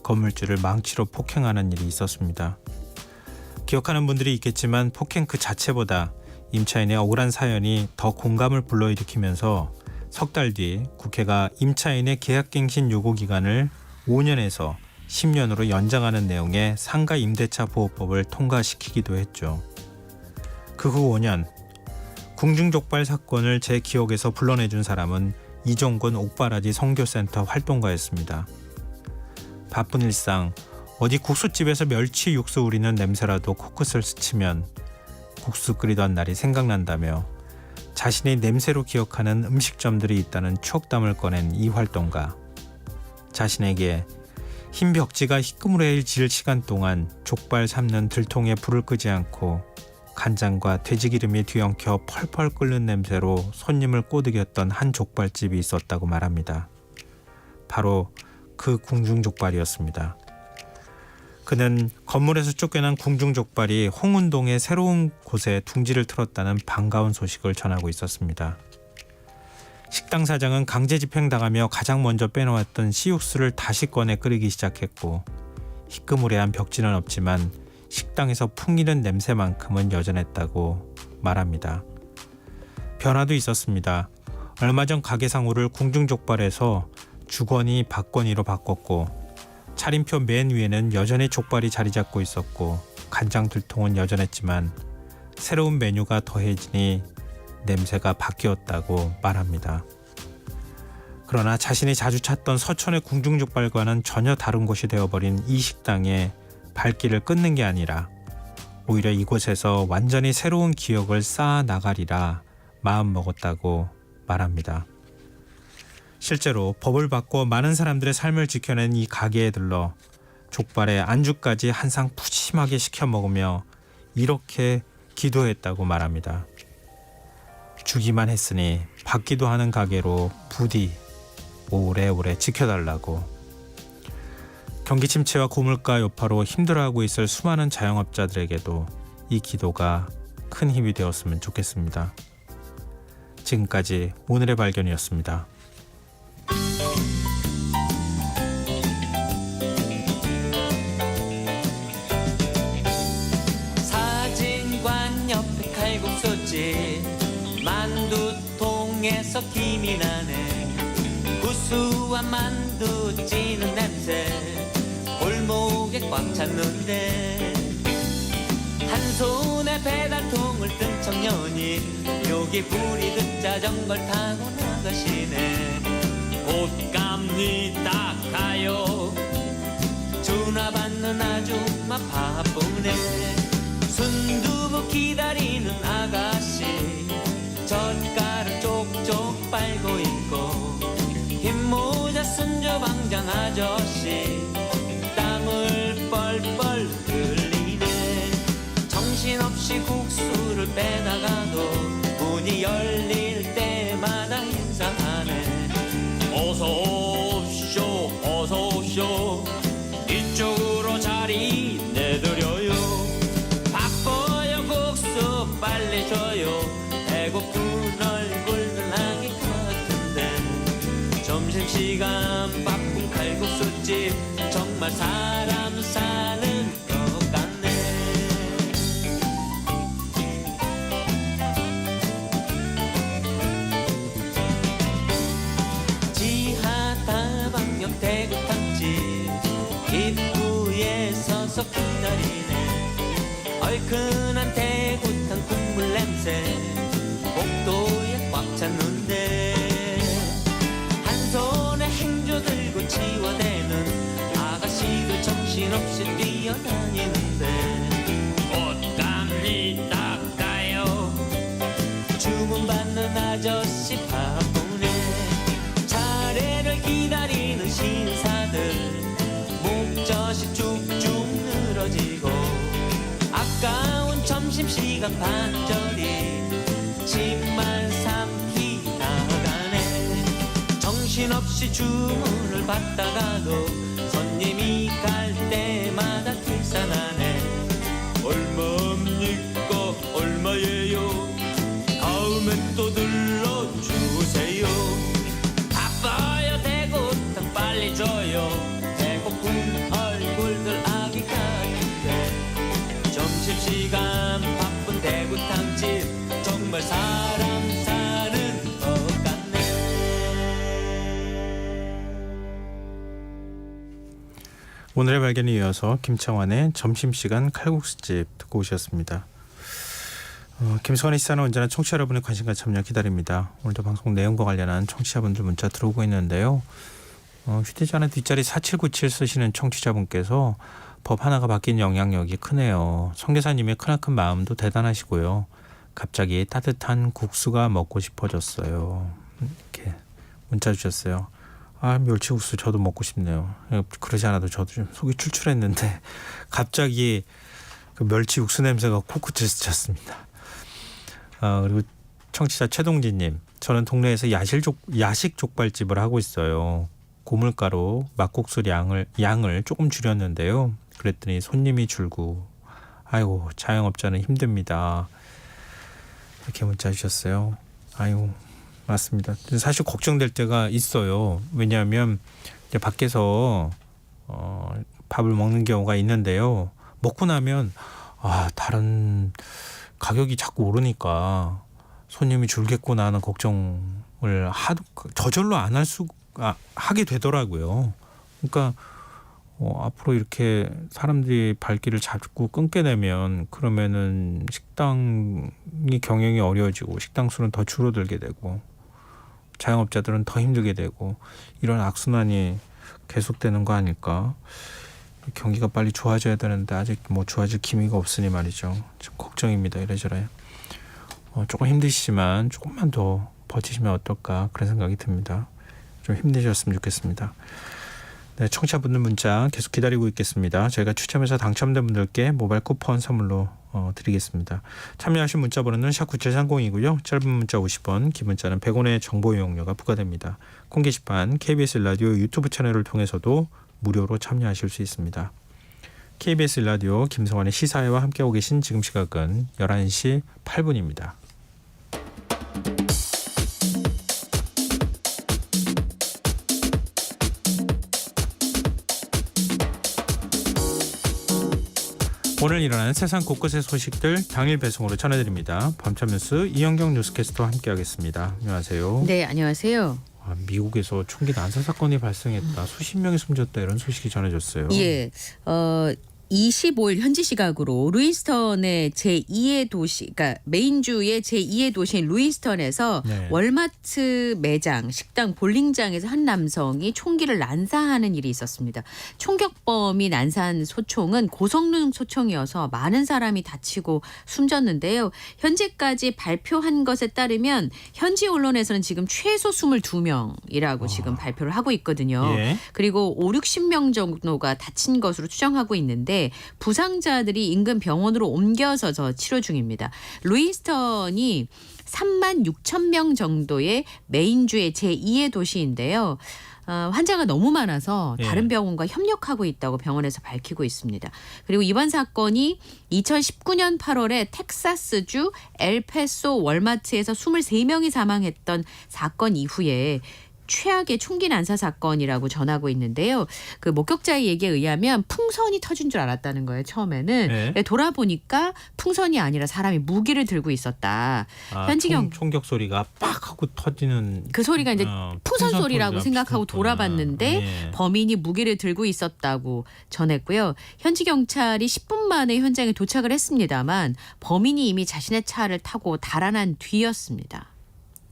건물주를 망치로 폭행하는 일이 있었습니다. 기억하는 분들이 있겠지만 폭행 그 자체보다 임차인의 억울한 사연이 더 공감을 불러일으키면서 석 달 뒤 국회가 임차인의 계약갱신 요구 기간을 5년에서 10년으로 연장하는 내용의 상가 임대차 보호법을 통과시키기도 했죠. 그 후 5년, 궁중족발 사건을 제 기억에서 불러내준 사람은 이종건 옥바라지 선교센터 활동가였습니다. 바쁜 일상, 어디 국수집에서 멸치 육수 우리는 냄새라도 코끝을 스치면 국수 끓이던 날이 생각난다며 자신의 냄새로 기억하는 음식점들이 있다는 추억담을 꺼낸 이 활동가. 자신에게 흰 벽지가 희끄무레해질 시간 동안 족발 삶는 들통에 불을 끄지 않고 간장과 돼지기름이 뒤엉켜 펄펄 끓는 냄새로 손님을 꼬드겼던 한 족발집이 있었다고 말합니다. 바로 그 궁중족발이었습니다. 그는 건물에서 쫓겨난 궁중족발이 홍은동의 새로운 곳에 둥지를 틀었다는 반가운 소식을 전하고 있었습니다. 식당 사장은 강제 집행당하며 가장 먼저 빼놓았던 씨육수를 다시 꺼내 끓이기 시작했고 희끄무레한 벽지는 없지만 식당에서 풍기는 냄새만큼은 여전했다고 말합니다. 변화도 있었습니다. 얼마 전 가게 상호를 궁중족발에서 주거니 박거니로 바꿨고 차림표 맨 위에는 여전히 족발이 자리 잡고 있었고 간장 들통은 여전했지만 새로운 메뉴가 더해지니 냄새가 바뀌었다고 말합니다. 그러나 자신이 자주 찾던 서촌의 궁중족발과는 전혀 다른 곳이 되어버린 이 식당에 발길을 끊는 게 아니라 오히려 이곳에서 완전히 새로운 기억을 쌓아 나가리라 마음먹었다고 말합니다. 실제로 법을 바꿔 많은 사람들의 삶을 지켜낸 이 가게에 들러 족발에 안주까지 한 상 푸짐하게 시켜 먹으며 이렇게 기도했다고 말합니다. 주기만 했으니 받기도 하는 가게로 부디 오래오래 지켜달라고. 경기 침체와 고물가 여파로 힘들어하고 있을 수많은 자영업자들에게도 이 기도가 큰 힘이 되었으면 좋겠습니다. 지금까지 오늘의 발견이었습니다. 사진관 옆에 칼국수집 만두통에서 김이 나네. 구수한 만두 찌는 냄새 골목에 꽉 찼는데 한 손에 배달통을 든 청년이 묘기 부리듯 자전거를 타고 나가시네. 옷감이 딱 가요. 전화 받는 아줌마 바쁘네. 순두부 기다리는 아가씨 젓가락 쪽쪽 빨고 있고 흰모자 순저방장 아저씨 땀을 뻘뻘 흘리네. 정신없이 국수를 빼다가도 문이 열릴 때마다 인사하네. 어서오쇼 어서오쇼 이쪽으로 자리 내드려요. 바빠요 국수 점심시간 바쁜 칼국수집 정말 사람 사는 것 같네. 지하 다방역 대구탕집 입구에 서서 기다리네. 얼큰한 대구탕 국물 냄새 복도에 꽉 찼는데 한 손에 행주 들고 치워대는 아가씨들 정신없이 뛰어다니는데 옷감리 닦아요 주문받는 아저씨 바쁘네. 차례를 기다리는 신사들 목젖이 쭉쭉 늘어지고 아까운 점심시간 반절이 침만 삼키 나가네. 정신없이 주문을 받다가도 손님이 갈 때마다 계산하네. 얼마입니까? 얼마예요? 다음엔 또 들러주세요. 바빠요 대구탕 빨리 줘요. 배고픈 얼굴들 아기 같은데 점심시간 바쁜 대구탕집 정말 사람 사는 것 같네. 오늘의 발견에 이어서 김창완의 점심시간 칼국수집 듣고 오셨습니다. 김성환의 시사는 언제나 청취자 여러분의 관심과 참여 기다립니다. 오늘도 방송 내용과 관련한 청취자분들 문자 들어오고 있는데요. 휴대전화 뒷자리 4797 쓰시는 청취자분께서 법 하나가 바뀐 영향력이 크네요. 성계사님의 크나큰 마음도 대단하시고요. 갑자기 따뜻한 국수가 먹고 싶어졌어요. 이렇게 문자 주셨어요. 아, 멸치국수 저도 먹고 싶네요. 그러지 않아도 저도 좀 속이 출출했는데 갑자기 그 멸치국수 냄새가 코끝을 스쳤습니다. 그리고 청취자 최동진님, 저는 동네에서 야식 족발집을 하고 있어요. 고물가로 막국수 양을 조금 줄였는데요. 그랬더니 손님이 줄고, 아이고 자영업자는 힘듭니다. 이렇게 문자 주셨어요. 아이고 맞습니다. 사실 걱정될 때가 있어요. 왜냐하면 이제 밖에서 밥을 먹는 경우가 있는데요. 먹고 나면 다른 가격이 자꾸 오르니까 손님이 줄겠구나 하는 걱정을 저절로 안 하게 되더라고요. 그러니까 앞으로 이렇게 사람들이 발길을 자꾸 끊게 되면 그러면은 식당이 경영이 어려워지고 식당 수는 더 줄어들게 되고 자영업자들은 더 힘들게 되고 이런 악순환이 계속되는 거 아닐까. 경기가 빨리 좋아져야 되는데 아직 좋아질 기미가 없으니 말이죠. 좀 걱정입니다. 이래저래. 조금 힘드시지만 조금만 더 버티시면 어떨까 그런 생각이 듭니다. 좀 힘내셨으면 좋겠습니다. 네, 청취자분들 문자 계속 기다리고 있겠습니다. 저희가 추첨해서 당첨된 분들께 모바일 쿠폰 선물로 드리겠습니다. 참여하신 문자 번호는 샵 9730이고요. 짧은 문자 50원, 긴 문자는 100원의 정보 이용료가 부과됩니다. 콩 게시판 KBS 라디오 유튜브 채널을 통해서도 무료로 참여하실 수 있습니다. KBS 라디오 김성환의 시사회와 함께하고 계신 지금 시각은 11시 8분입니다. 오늘 일어나는 세상 곳곳의 소식들 당일 배송으로 전해드립니다. 밤참 뉴스 이현경 뉴스캐스터와 함께하겠습니다. 안녕하세요. 네, 안녕하세요. 미국에서 총기 난사 사건이 발생했다. 수십 명이 숨졌다. 이런 소식이 전해졌어요. 예, 25일 현지 시각으로 루이스턴의 제2의 도시, 그러니까 메인주의 제2의 도시인 루이스턴에서 네. 월마트 매장, 식당, 볼링장에서 한 남성이 총기를 난사하는 일이 있었습니다. 총격범이 난사한 소총은 고성능 소총이어서 많은 사람이 다치고 숨졌는데요. 현재까지 발표한 것에 따르면 현지 언론에서는 지금 최소 22명이라고 지금 발표를 하고 있거든요. 예. 그리고 60명 정도가 다친 것으로 추정하고 있는데 부상자들이 인근 병원으로 옮겨져서 치료 중입니다. 루이스턴이 3만 6천 명 정도의 메인주의 제2의 도시인데요. 환자가 너무 많아서 다른 병원과 협력하고 있다고 병원에서 밝히고 있습니다. 그리고 이번 사건이 2019년 8월에 텍사스주 엘패소 월마트에서 23명이 사망했던 사건 이후에 최악의 총기 난사 사건이라고 전하고 있는데요. 그 목격자의 얘기에 의하면 풍선이 터진 줄 알았다는 거예요. 처음에는. 네. 돌아보니까 풍선이 아니라 사람이 무기를 들고 있었다. 현지경 총격 소리가 빡 하고 터지는 그 소리가 이제 풍선 소리라고 소리랑 생각하고 비슷했구나. 돌아봤는데 네. 범인이 무기를 들고 있었다고 전했고요. 현지 경찰이 10분 만에 현장에 도착을 했습니다만 범인이 이미 자신의 차를 타고 달아난 뒤였습니다.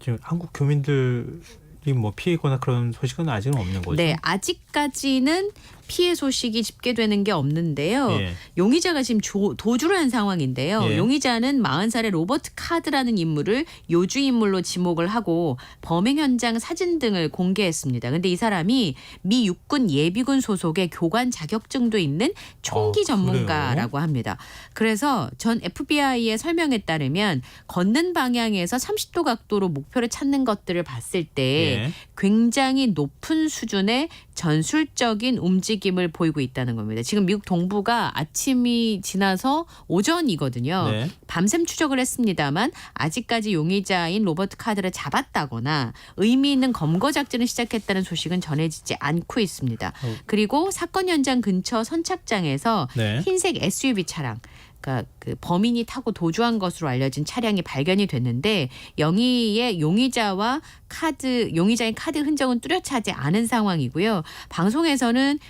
지금 한국 교민들이 뭐 피해거나 그런 소식은 아직은 없는 거죠. 네, 아직까지는 피해 소식이 집계되는 게 없는데요. 예. 용의자가 지금 도주를 한 상황인데요. 예. 용의자는 40살의 로버트 카드라는 인물을 요주 인물로 지목을 하고 범행 현장 사진 등을 공개했습니다. 근데 이 사람이 미 육군 예비군 소속의 교관 자격증도 있는 총기 전문가라고 합니다. 그래서 전 FBI의 설명에 따르면 걷는 방향에서 30도 각도로 목표를 찾는 것들을 봤을 때 예. 굉장히 높은 수준의 전술적인 움직임을 보이고 있다는 겁니다. 지금 미국 동부가 아침이 지나서 오전이거든요. 네. 밤샘 추적을 했습니다만 아직까지 용의자인 로버트 카드를 잡았다거나 의미 있는 검거 작전을 시작했다는 소식은 전해지지 않고 있습니다. 그리고 사건 현장 근처 선착장에서 네. 흰색 SUV 차량 그러니까 그 범인이 타고 도주한 것으로 알려진 차량이 발견이 됐는데 영희의 용의자인 카드 흔적은 뚜렷하지 않은 상황이고요. 방송에서는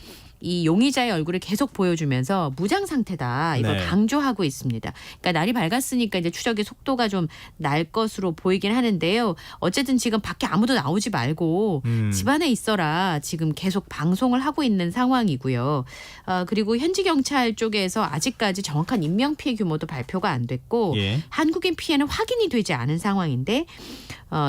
이 용의자의 얼굴을 계속 보여주면서 무장 상태다 이걸 네. 강조하고 있습니다. 그러니까 날이 밝았으니까 이제 추적의 속도가 좀 날 것으로 보이긴 하는데요. 어쨌든 지금 밖에 아무도 나오지 말고 집 안에 있어라 지금 계속 방송을 하고 있는 상황이고요. 그리고 현지 경찰 쪽에서 아직까지 정확한 인명 피해 규모도 발표가 안 됐고 예. 한국인 피해는 확인이 되지 않은 상황인데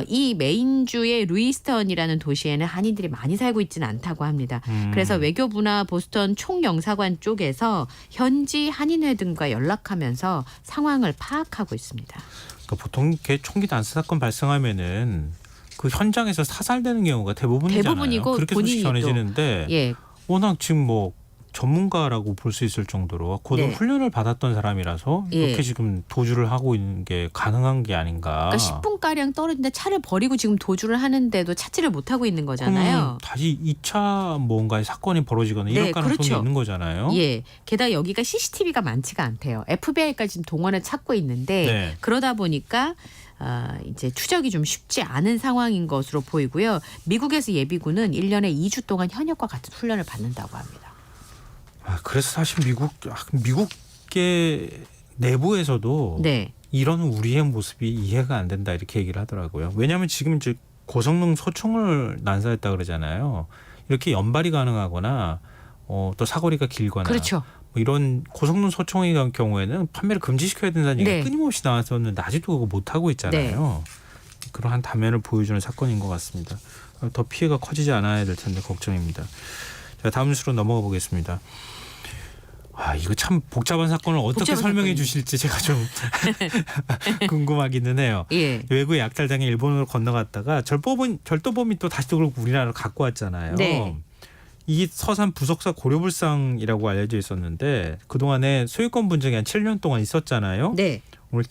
이 메인주의 루이스턴이라는 도시에는 한인들이 많이 살고 있지는 않다고 합니다. 그래서 외교부나 보스턴 총영사관 쪽에서 현지 한인회 등과 연락하면서 상황을 파악하고 있습니다. 그러니까 보통 이렇게 총기 난사 사건 발생하면은 그 현장에서 사살되는 경우가 대부분이잖아요. 대부분이고 그렇게 본인이 소식이 전해지는데 예. 워낙 지금 뭐 전문가라고 볼 수 있을 정도로 고등 네. 훈련을 받았던 사람이라서 예. 이렇게 지금 도주를 하고 있는 게 가능한 게 아닌가. 그러니까 10분가량 떨어진데 차를 버리고 지금 도주를 하는데도 찾지를 못하고 있는 거잖아요. 그러면 다시 2차 뭔가의 사건이 벌어지거나 이럴 네, 가능성이 그렇죠. 있는 거잖아요. 예. 게다가 여기가 CCTV가 많지가 않대요. FBI까지 지금 동원을 찾고 있는데 네. 그러다 보니까 이제 추적이 좀 쉽지 않은 상황인 것으로 보이고요. 미국에서 예비군은 1년에 2주 동안 현역과 같은 훈련을 받는다고 합니다. 그래서 사실 미국계 내부에서도 네. 이런 우리의 모습이 이해가 안 된다 이렇게 얘기를 하더라고요. 왜냐하면 지금 이제 고성능 소총을 난사했다 그러잖아요. 이렇게 연발이 가능하거나 또 사거리가 길거나 그렇죠. 뭐 이런 고성능 소총의 경우에는 판매를 금지시켜야 된다는 얘기가 네. 끊임없이 나왔었는데 아직도 그거 못 하고 있잖아요. 그러한 단면을 보여주는 사건인 것 같습니다. 더 피해가 커지지 않아야 될 텐데 걱정입니다. 자, 다음 뉴스로 넘어가 보겠습니다. 이거 참 복잡한 사건을 어떻게 설명해 주실지 제가 좀 궁금하기는 해요. 예. 외국에 약탈당해 일본으로 건너갔다가 절도범이 또 다시 또 우리나라로 갖고 왔잖아요. 네. 이 서산 부석사 고려불상이라고 알려져 있었는데 그동안에 소유권 분쟁이 한 7년 동안 있었잖아요. 네. 오늘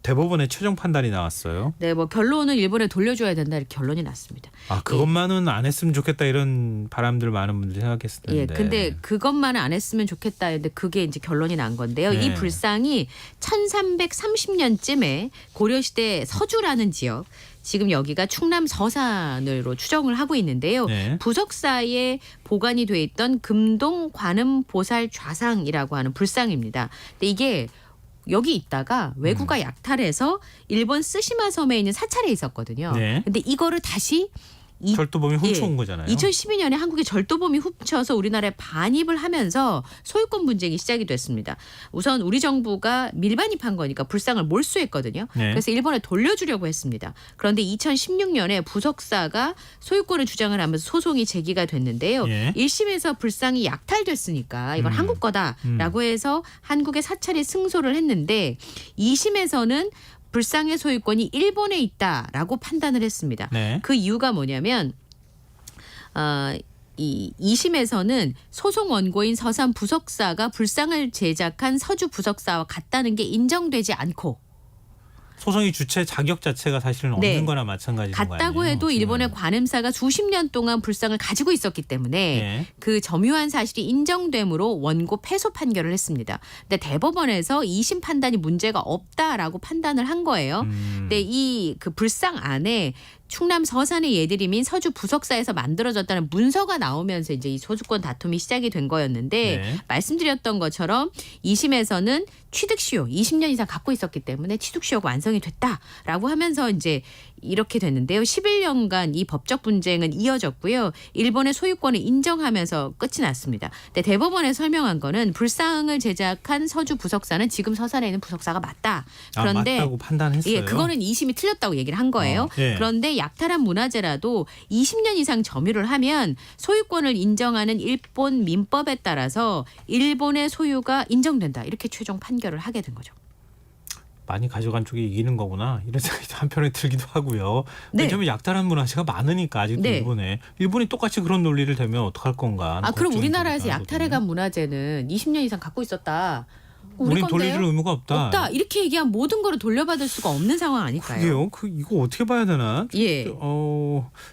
대법원의 최종 판단이 나왔어요. 네, 뭐 결론은 일본에 돌려줘야 된다 이렇게 결론이 났습니다. 그것만은 안 했으면 좋겠다 이런 바람들 많은 분들이 생각했을 텐데. 예, 근데 그것만은 안 했으면 좋겠다 했는데 그게 이제 결론이 난 건데요. 네. 이 불상이 1330년쯤에 고려시대 서주라는 지역, 지금 여기가 충남 서산으로 추정을 하고 있는데요. 네. 부석사에 보관이 돼 있던 금동 관음보살 좌상이라고 하는 불상입니다. 근데 이게 여기 있다가 왜구가 약탈해서 일본 쓰시마 섬에 있는 사찰에 있었거든요. 네. 근데 이거를 다시 절도범이 훔쳐온 거잖아요. 2012년에 한국의 절도범이 훔쳐서 우리나라에 반입을 하면서 소유권 분쟁이 시작이 됐습니다. 우선 우리 정부가 밀반입한 거니까 불상을 몰수했거든요. 네. 그래서 일본에 돌려주려고 했습니다. 그런데 2016년에 부석사가 소유권을 주장을 하면서 소송이 제기가 됐는데요. 예. 1심에서 불상이 약탈됐으니까 이건 한국 거다라고 해서 한국의 사찰이 승소를 했는데 2심에서는 불상의 소유권이 일본에 있다라고 판단을 했습니다. 네. 그 이유가 뭐냐면 이 2심에서는 소송 원고인 서산 부석사가 불상을 제작한 서주 부석사와 같다는 게 인정되지 않고 소송의 주체 자격 자체가 사실은 네. 없는 거나 마찬가지인 거 아니에요? 같다고 해도 일본의 관음사가 수십 년 동안 불상을 가지고 있었기 때문에 네. 그 점유한 사실이 인정되므로 원고 패소 판결을 했습니다. 근데 대법원에서 2심 판단이 문제가 없다라고 판단을 한 거예요. 근데 이 그 불상 안에 충남 서산의 예들이민 서주 부석사에서 만들어졌다는 문서가 나오면서 이제 이 소주권 다툼이 시작이 된 거였는데 네. 말씀드렸던 것처럼 2심에서는 취득시효 20년 이상 갖고 있었기 때문에 취득시효가 완성이 됐다라고 하면서 이제 이렇게 됐는데요. 11년간 이 법적 분쟁은 이어졌고요. 일본의 소유권을 인정하면서 끝이 났습니다. 근데 대법원에 설명한 거는 불상을 제작한 서주 부석사는 지금 서산에 있는 부석사가 맞다. 그런데 맞다고 판단했어요. 예, 그거는 2심이 틀렸다고 얘기를 한 거예요. 예. 그런데 약탈한 문화재라도 20년 이상 점유를 하면 소유권을 인정하는 일본 민법에 따라서 일본의 소유가 인정된다. 이렇게 최종 판결을 하게 된 거죠. 많이 가져간 쪽이 이기는 거구나 이런 생각이 한편에 들기도 하고요. 네. 왜냐하면 약탈한 문화재가 많으니까 아직도 네. 일본이 똑같이 그런 논리를 대면 어떡할 건가. 하는 그럼 걱정이 우리나라에서 들기도 약탈해간 하거든요. 문화재는 20년 이상 갖고 있었다. 우리 우린 건데요? 돌려줄 의무가 없다. 이렇게 얘기하면 모든 거를 돌려받을 수가 없는 상황 아닐까요? 그게요. 이거 어떻게 봐야 되나? 예.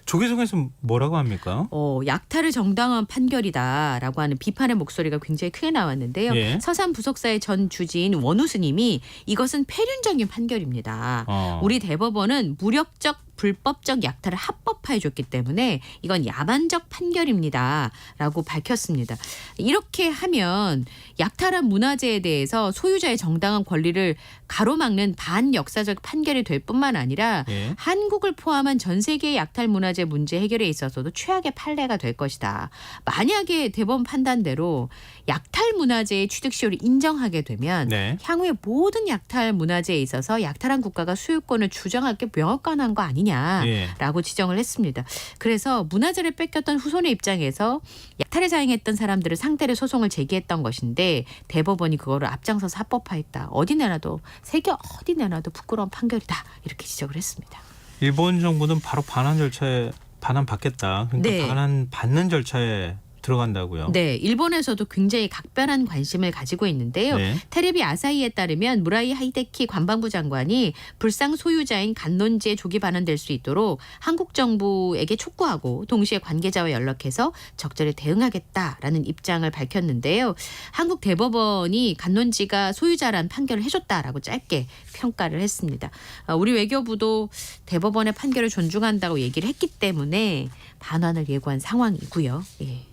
조계종에서 뭐라고 합니까? 약탈을 정당한 판결이다라고 하는 비판의 목소리가 굉장히 크게 나왔는데요. 예. 서산 부석사의 전 주지인 원우 스님이 이것은 폐륜적인 판결입니다. 우리 대법원은 무력적 불법적 약탈을 합법화해 줬기 때문에 이건 야만적 판결입니다라고 밝혔습니다. 이렇게 하면 약탈한 문화재에 대해서 소유자의 정당한 권리를 가로막는 반역사적 판결이 될 뿐만 아니라 예. 한국을 포함한 전 세계의 약탈 문화재 문제 해결에 있어서도 최악의 판례가 될 것이다. 만약에 대법원 판단대로 약탈 문화재의 취득시효를 인정하게 되면 네. 향후에 모든 약탈 문화재에 있어서 약탈한 국가가 소유권을 주장할 게 명확한 거 아니냐라고 예. 지정을 했습니다. 그래서 문화재를 뺏겼던 후손의 입장에서 약탈을 자행했던 사람들을 상대로 소송을 제기했던 것인데 대법원이 그거를 앞장서서 합법화했다. 어디 내놔도 세계 어디 내놔도 부끄러운 판결이다. 이렇게 지적을 했습니다. 일본 정부는 바로 반환 절차에 반환받겠다. 그러니까 네. 반환받는 절차에 들어간다고요. 네, 일본에서도 굉장히 각별한 관심을 가지고 있는데요. 네. 테레비 아사히에 따르면 무라이 하이데키 관방부 장관이 불상 소유자인 간논지에 조기 반환될 수 있도록 한국 정부에게 촉구하고 동시에 관계자와 연락해서 적절히 대응하겠다라는 입장을 밝혔는데요. 한국 대법원이 간논지가 소유자란 판결을 해줬다라고 짧게 평가를 했습니다. 우리 외교부도 대법원의 판결을 존중한다고 얘기를 했기 때문에 반환을 예고한 상황이고요. 예.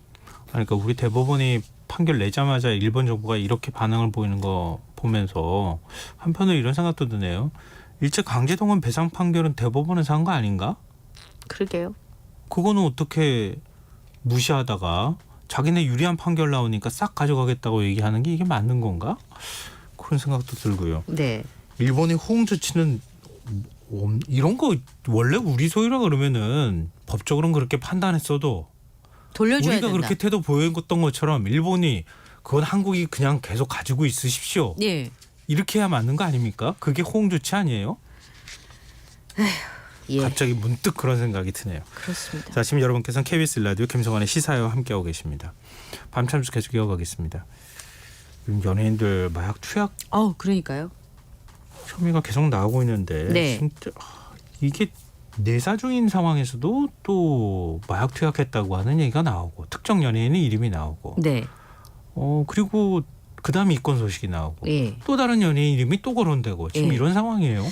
그러니까 우리 대법원이 판결 내자마자 일본 정부가 이렇게 반응을 보이는 거 보면서 한편으로 이런 생각도 드네요. 일제 강제동원 배상 판결은 대법원에서 한 거 아닌가? 그러게요. 그거는 어떻게 무시하다가 자기네 유리한 판결 나오니까 싹 가져가겠다고 얘기하는 게 이게 맞는 건가? 그런 생각도 들고요. 네. 일본의 호응 조치는 이런 거 원래 우리 소유라 그러면은 법적으로는 그렇게 판단했어도 돌려줘야 우리가 된다. 그렇게 태도 보였던 것처럼 일본이 그건 한국이 그냥 계속 가지고 있으십시오. 예. 이렇게 해야 맞는 거 아닙니까? 그게 호응 조치 아니에요? 예. 갑자기 문득 그런 생각이 드네요. 그렇습니다. 자, 지금 여러분께서는 KBS 라디오 김성환의 시사회와 함께하고 계십니다. 밤참수 계속 이어가겠습니다. 요즘 연예인들 마약 투약 그러니까요. 혐의가 계속 나오고 있는데 네. 진짜 이게 내사 중인 상황에서도 또 마약 투약했다고 하는 얘기가 나오고 특정 연예인의 이름이 나오고 네. 그리고 그다음에 이권 소식이 나오고 예. 또 다른 연예인 이름이 또 거론되고 지금 예. 이런 상황이에요.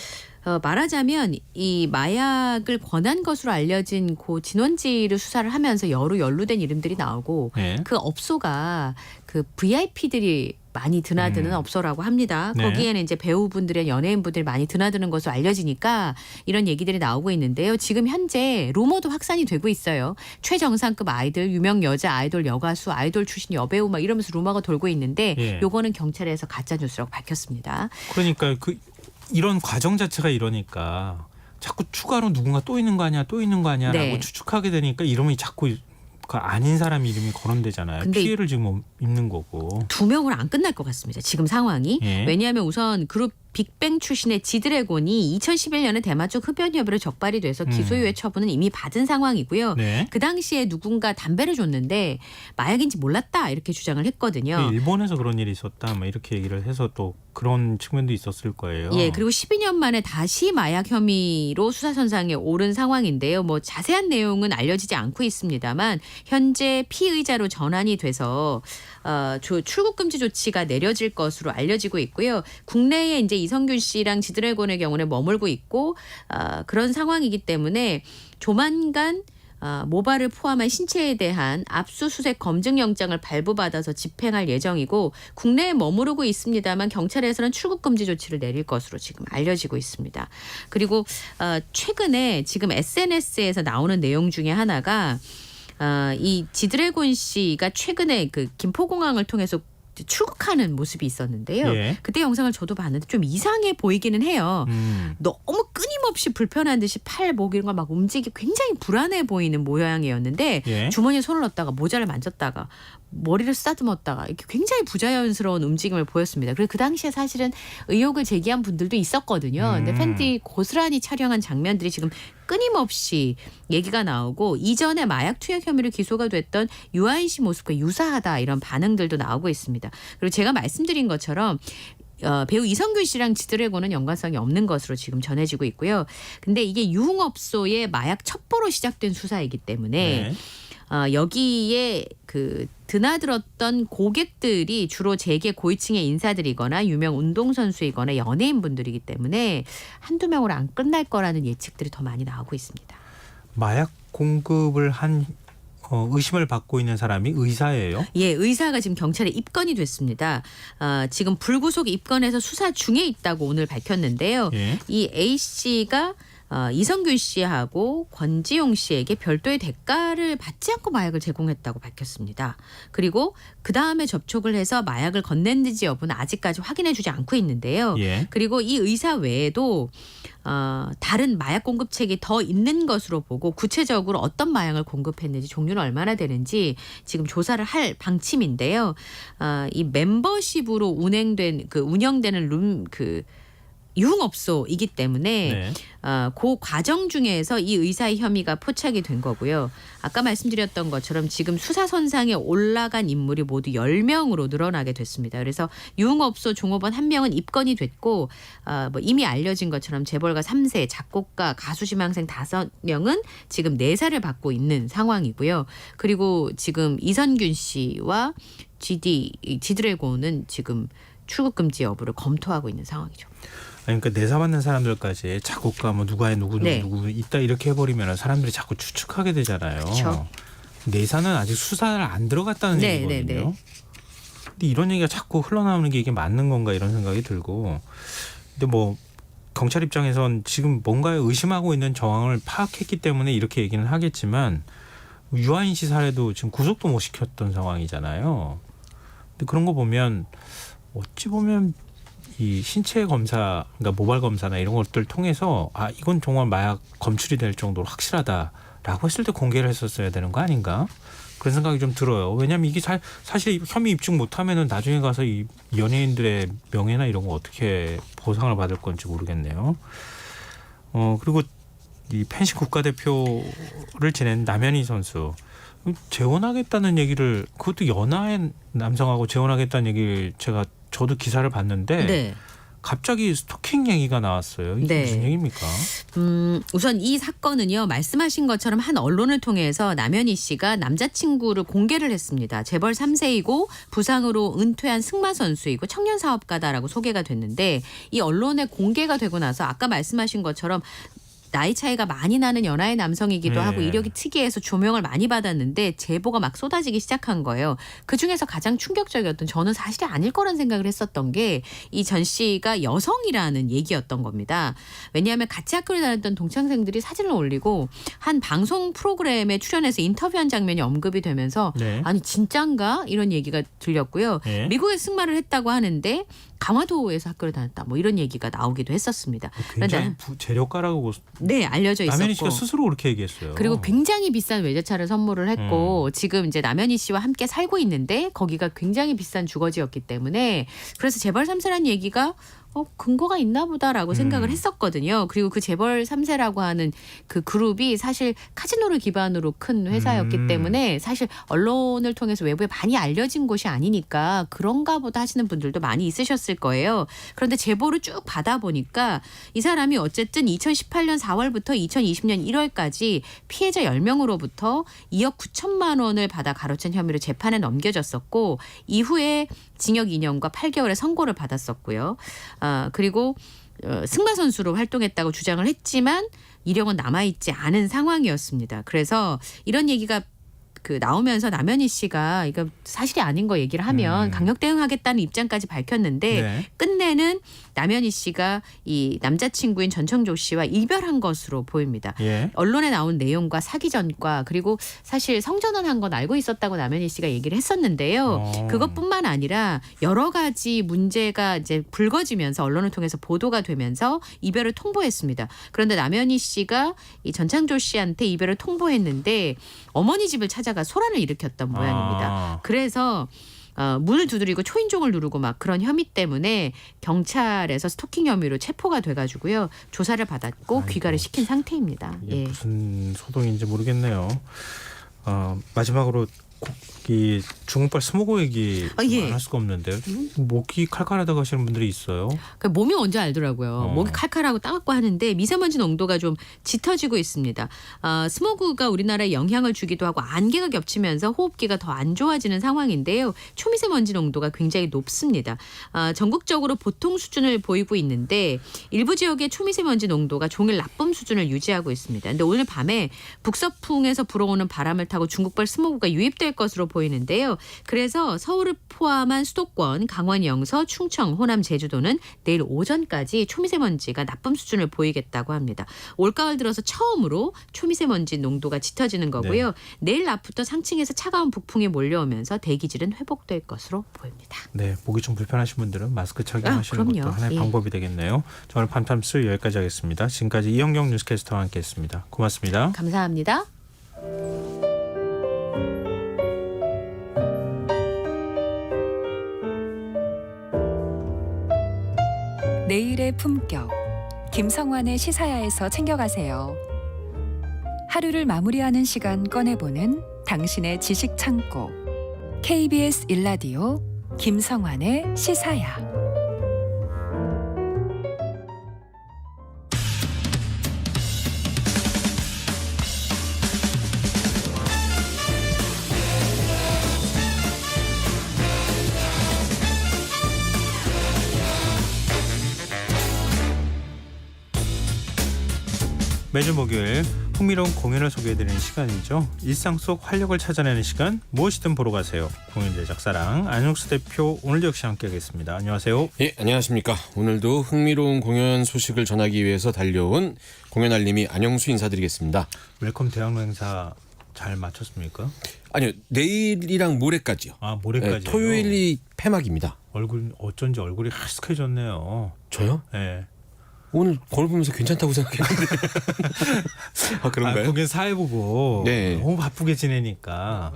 말하자면 이 마약을 권한 것으로 알려진 고 진원지를 수사를 하면서 여러 연루된 이름들이 나오고 네. 그 업소가 그 VIP들이 많이 드나드는 업소라고 합니다. 네. 거기에는 이제 배우분들의 연예인분들이 많이 드나드는 것으로 알려지니까 이런 얘기들이 나오고 있는데요. 지금 현재 루머도 확산이 되고 있어요. 최정상급 아이들, 유명 여자 아이돌, 여가수, 아이돌 출신 여배우 막 이러면서 루머가 돌고 있는데 예. 요거는 경찰에서 가짜 뉴스라고 밝혔습니다. 그러니까 이런 과정 자체가 이러니까 자꾸 추가로 누군가 또 있는 거 아니야, 또 있는 거 아니야라고 네. 추측하게 되니까 이름이 자꾸 그 아닌 사람 이름이 거론되잖아요. 근데 피해를 지금 입는 거고. 2명으로 안 끝날 것 같습니다. 지금 상황이. 예. 왜냐하면 우선 그룹 빅뱅 출신의 지드래곤이 2011년에 대마족 흡연혐의로 적발이 돼서 기소유예 처분은 이미 받은 상황이고요. 네. 그 당시에 누군가 담배를 줬는데 마약인지 몰랐다 이렇게 주장을 했거든요. 일본에서 그런 일이 있었다, 뭐 이렇게 얘기를 해서 또 그런 측면도 있었을 거예요. 예, 그리고 12년 만에 다시 마약 혐의로 수사선상에 오른 상황인데요. 뭐 자세한 내용은 알려지지 않고 있습니다만 현재 피의자로 전환이 돼서 출국 금지 조치가 내려질 것으로 알려지고 있고요. 국내에 이제 이성균 씨랑 지드래곤의 경우는 머물고 있고 그런 상황이기 때문에 조만간 모발을 포함한 신체에 대한 압수수색 검증영장을 발부받아서 집행할 예정이고 국내에 머무르고 있습니다만 경찰에서는 출국금지 조치를 내릴 것으로 지금 알려지고 있습니다. 그리고 최근에 지금 SNS에서 나오는 내용 중에 하나가 이 지드래곤 씨가 최근에 그 김포공항을 통해서 출국하는 모습이 있었는데요. 예. 그때 영상을 저도 봤는데 좀 이상해 보이기는 해요. 너무 끊임없이 불편한 듯이 팔, 목 이런 걸 막 움직이고 굉장히 불안해 보이는 모양이었는데 예. 주머니에 손을 넣었다가 모자를 만졌다가 머리를 쓰다듬었다가 이렇게 굉장히 부자연스러운 움직임을 보였습니다. 그리고 그 당시에 사실은 의혹을 제기한 분들도 있었거든요. 근데 팬티 고스란히 촬영한 장면들이 지금 끊임없이 얘기가 나오고 이전에 마약 투약 혐의로 기소가 됐던 유아인 씨 모습과 유사하다 이런 반응들도 나오고 있습니다. 그리고 제가 말씀드린 것처럼 배우 이성균 씨랑 지드래곤은 연관성이 없는 것으로 지금 전해지고 있고요. 근데 이게 유흥업소의 마약 첩보로 시작된 수사이기 때문에 여기에 그 드나들었던 고객들이 주로 재계 고위층의 인사들이거나 유명 운동선수이거나 연예인분들이기 때문에 한두 명으로 안 끝날 거라는 예측들이 더 많이 나오고 있습니다. 마약 공급을 한 의심을 받고 있는 사람이 의사예요? 예, 의사가 지금 경찰에 입건이 됐습니다. 지금 불구속 입건해서 수사 중에 있다고 오늘 밝혔는데요. 예. 이 A 씨가 이성균 씨하고 권지용 씨에게 별도의 대가를 받지 않고 마약을 제공했다고 밝혔습니다. 그리고 그 다음에 접촉을 해서 마약을 건넨지 여부는 아직까지 확인해주지 않고 있는데요. 예. 그리고 이 의사 외에도 다른 마약 공급책이 더 있는 것으로 보고 구체적으로 어떤 마약을 공급했는지 종류는 얼마나 되는지 지금 조사를 할 방침인데요. 이 멤버십으로 운영되는 유흥업소이기 때문에 네. 그 과정 중에서 이 의사의 혐의가 포착이 된 거고요. 아까 말씀드렸던 것처럼 지금 수사선상에 올라간 인물이 모두 10명으로 늘어나게 됐습니다. 그래서 유흥업소 종업원 1명은 입건이 됐고 뭐 이미 알려진 것처럼 재벌가 3세, 작곡가, 가수 지망생 5명은 지금 내사를 받고 있는 상황이고요. 그리고 지금 이성균 씨와 지드래곤은 지금 출국금지 여부를 검토하고 있는 상황이죠. 그러니까 내사 받는 사람들까지 작곡가 뭐 누구 있다 이렇게 해버리면 사람들이 자꾸 추측하게 되잖아요. 그렇죠. 내사는 아직 수사를 안 들어갔다는 얘기거든요. 근데 이런 얘기가 자꾸 흘러나오는 게 이게 맞는 건가 이런 생각이 들고. 근데 뭐 경찰 입장에선 지금 뭔가 의심하고 있는 정황을 파악했기 때문에 이렇게 얘기는 하겠지만 유아인 씨 사례도 지금 구속도 못 시켰던 상황이잖아요. 근데 그런 거 보면 어찌 보면 이 신체 검사, 그러니까 모발 검사나 이런 것들 통해서 이건 정말 마약 검출이 될 정도로 확실하다라고 했을 때 공개를 했었어야 되는 거 아닌가? 그런 생각이 좀 들어요. 왜냐하면 이게 사실 혐의 입증 못하면은 나중에 가서 이 연예인들의 명예나 이런 거 어떻게 보상을 받을 건지 모르겠네요. 그리고 이 펜싱 국가대표를 지낸 남현희 선수 재혼하겠다는 얘기를, 그것도 연하의 남성하고 재혼하겠다는 얘기를 저도 기사를 봤는데 네. 갑자기 스토킹 얘기가 나왔어요. 이게 무슨 얘기입니까? 우선 이 사건은요, 말씀하신 것처럼 한 언론을 통해서 남현희 씨가 남자친구를 공개를 했습니다. 재벌 3세이고 부상으로 은퇴한 승마 선수이고 청년 사업가다라고 소개가 됐는데 이 언론에 공개가 되고 나서 아까 말씀하신 것처럼 나이 차이가 많이 나는 연하의 남성이기도 하고 이력이 특이해서 조명을 많이 받았는데 제보가 막 쏟아지기 시작한 거예요. 그중에서 가장 충격적이었던, 저는 사실이 아닐 거란 생각을 했었던 게 이 전 씨가 여성이라는 얘기였던 겁니다. 왜냐하면 같이 학교를 다녔던 동창생들이 사진을 올리고 한 방송 프로그램에 출연해서 인터뷰한 장면이 언급이 되면서 아니 진짠가? 이런 얘기가 들렸고요. 미국에 승마를 했다고 하는데 강화도에서 학교를 다녔다, 뭐 이런 얘기가 나오기도 했었습니다. 굉장히 재력가라고 알려져 있었고, 남현희 씨가 스스로 그렇게 얘기했어요. 그리고 굉장히 비싼 외제차를 선물을 했고 지금 이제 남현희 씨와 함께 살고 있는데 거기가 굉장히 비싼 주거지였기 때문에 그래서 재벌 3세라는 얘기가 근거가 있나 보다라고 생각을 했었거든요. 그리고 그 재벌 3세라고 하는 그 그룹이 사실 카지노를 기반으로 큰 회사였기 때문에 사실 언론을 통해서 외부에 많이 알려진 곳이 아니니까 그런가 보다 하시는 분들도 많이 있으셨을 거예요. 그런데 제보를 쭉 받아보니까 이 사람이 어쨌든 2018년 4월부터 2020년 1월까지 피해자 10명으로부터 2억 9천만 원을 받아 가로챈 혐의로 재판에 넘겨졌었고 이후에 징역 2년과 8개월의 선고를 받았었고요. 그리고 승마 선수로 활동했다고 주장을 했지만 이력은 남아있지 않은 상황이었습니다. 그래서 이런 얘기가 나오면서 남현희 씨가 이거 사실이 아닌 거 얘기를 하면 강력 대응하겠다는 입장까지 밝혔는데 네. 끝내는 남현희 씨가 이 남자친구인 전청조 씨와 이별한 것으로 보입니다. 예. 언론에 나온 내용과 사기 전과 그리고 사실 성전환한 건 알고 있었다고 남현희 씨가 얘기를 했었는데요. 그것뿐만 아니라 여러 가지 문제가 이제 불거지면서 언론을 통해서 보도가 되면서 이별을 통보했습니다. 그런데 남현희 씨가 이 전창조 씨한테 이별을 통보했는데 어머니 집을 찾아가 소란을 일으켰던 모양입니다. 그래서 문을 두드리고 초인종을 누르고 막 그런 혐의 때문에 경찰에서 스토킹 혐의로 체포가 돼가지고요. 조사를 받았고 귀가를 시킨 상태입니다. 이게 예. 무슨 소동인지 모르겠네요. 마지막으로 이 중국발 스모그 얘기 예. 안 할 수가 없는데요. 목이 칼칼하다고 하시는 분들이 있어요. 그러니까 몸이 뭔지 알더라고요. 목이 칼칼하고 따갑고 하는데 미세먼지 농도가 좀 짙어지고 있습니다. 스모그가 우리나라에 영향을 주기도 하고 안개가 겹치면서 호흡기가 더 안 좋아지는 상황인데요. 초미세먼지 농도가 굉장히 높습니다. 전국적으로 보통 수준을 보이고 있는데 일부 지역의 초미세먼지 농도가 종일 나쁨 수준을 유지하고 있습니다. 근데 오늘 밤에 북서풍에서 불어오는 바람을 타고 중국발 스모그가 유입될 것으로 보이는데요. 그래서 서울을 포함한 수도권, 강원, 영서, 충청, 호남, 제주도는 내일 오전까지 초미세먼지가 나쁨 수준을 보이겠다고 합니다. 올가을 들어서 처음으로 초미세먼지 농도가 짙어지는 거고요. 내일 낮부터 상층에서 차가운 북풍이 몰려오면서 대기질은 회복될 것으로 보입니다. 네, 목이 좀 불편하신 분들은 마스크 착용하시는 것도 하나의 방법이 되겠네요. 자, 오늘 밤탐스 여기까지 하겠습니다. 지금까지 이영경 뉴스캐스터와 함께했습니다. 고맙습니다. 감사합니다. 내일의 품격 김성환의 시사야에서 챙겨가세요. 하루를 마무리하는 시간 꺼내보는 당신의 지식 창고 KBS 1라디오 김성환의 시사야. 매주 목요일 흥미로운 공연을 소개해드리는 시간이죠. 일상 속 활력을 찾아내는 시간, 무엇이든 보러 가세요. 공연 제작사랑 안용수 대표 오늘도 역시 함께하겠습니다. 안녕하세요. 예, 안녕하십니까. 오늘도 흥미로운 공연 소식을 전하기 위해서 달려온 공연 알림이 안영수 인사드리겠습니다. 웰컴 대학로 행사 잘 마쳤습니까? 아니요, 내일이랑 모레까지요. 모레까지요? 네, 토요일이 폐막입니다. 어쩐지 얼굴이 하숙해졌네요. 저요? 네. 오늘 거울 보면서 괜찮다고 생각했는데. 그런가요? 공연 사회보고 네. 너무 바쁘게 지내니까.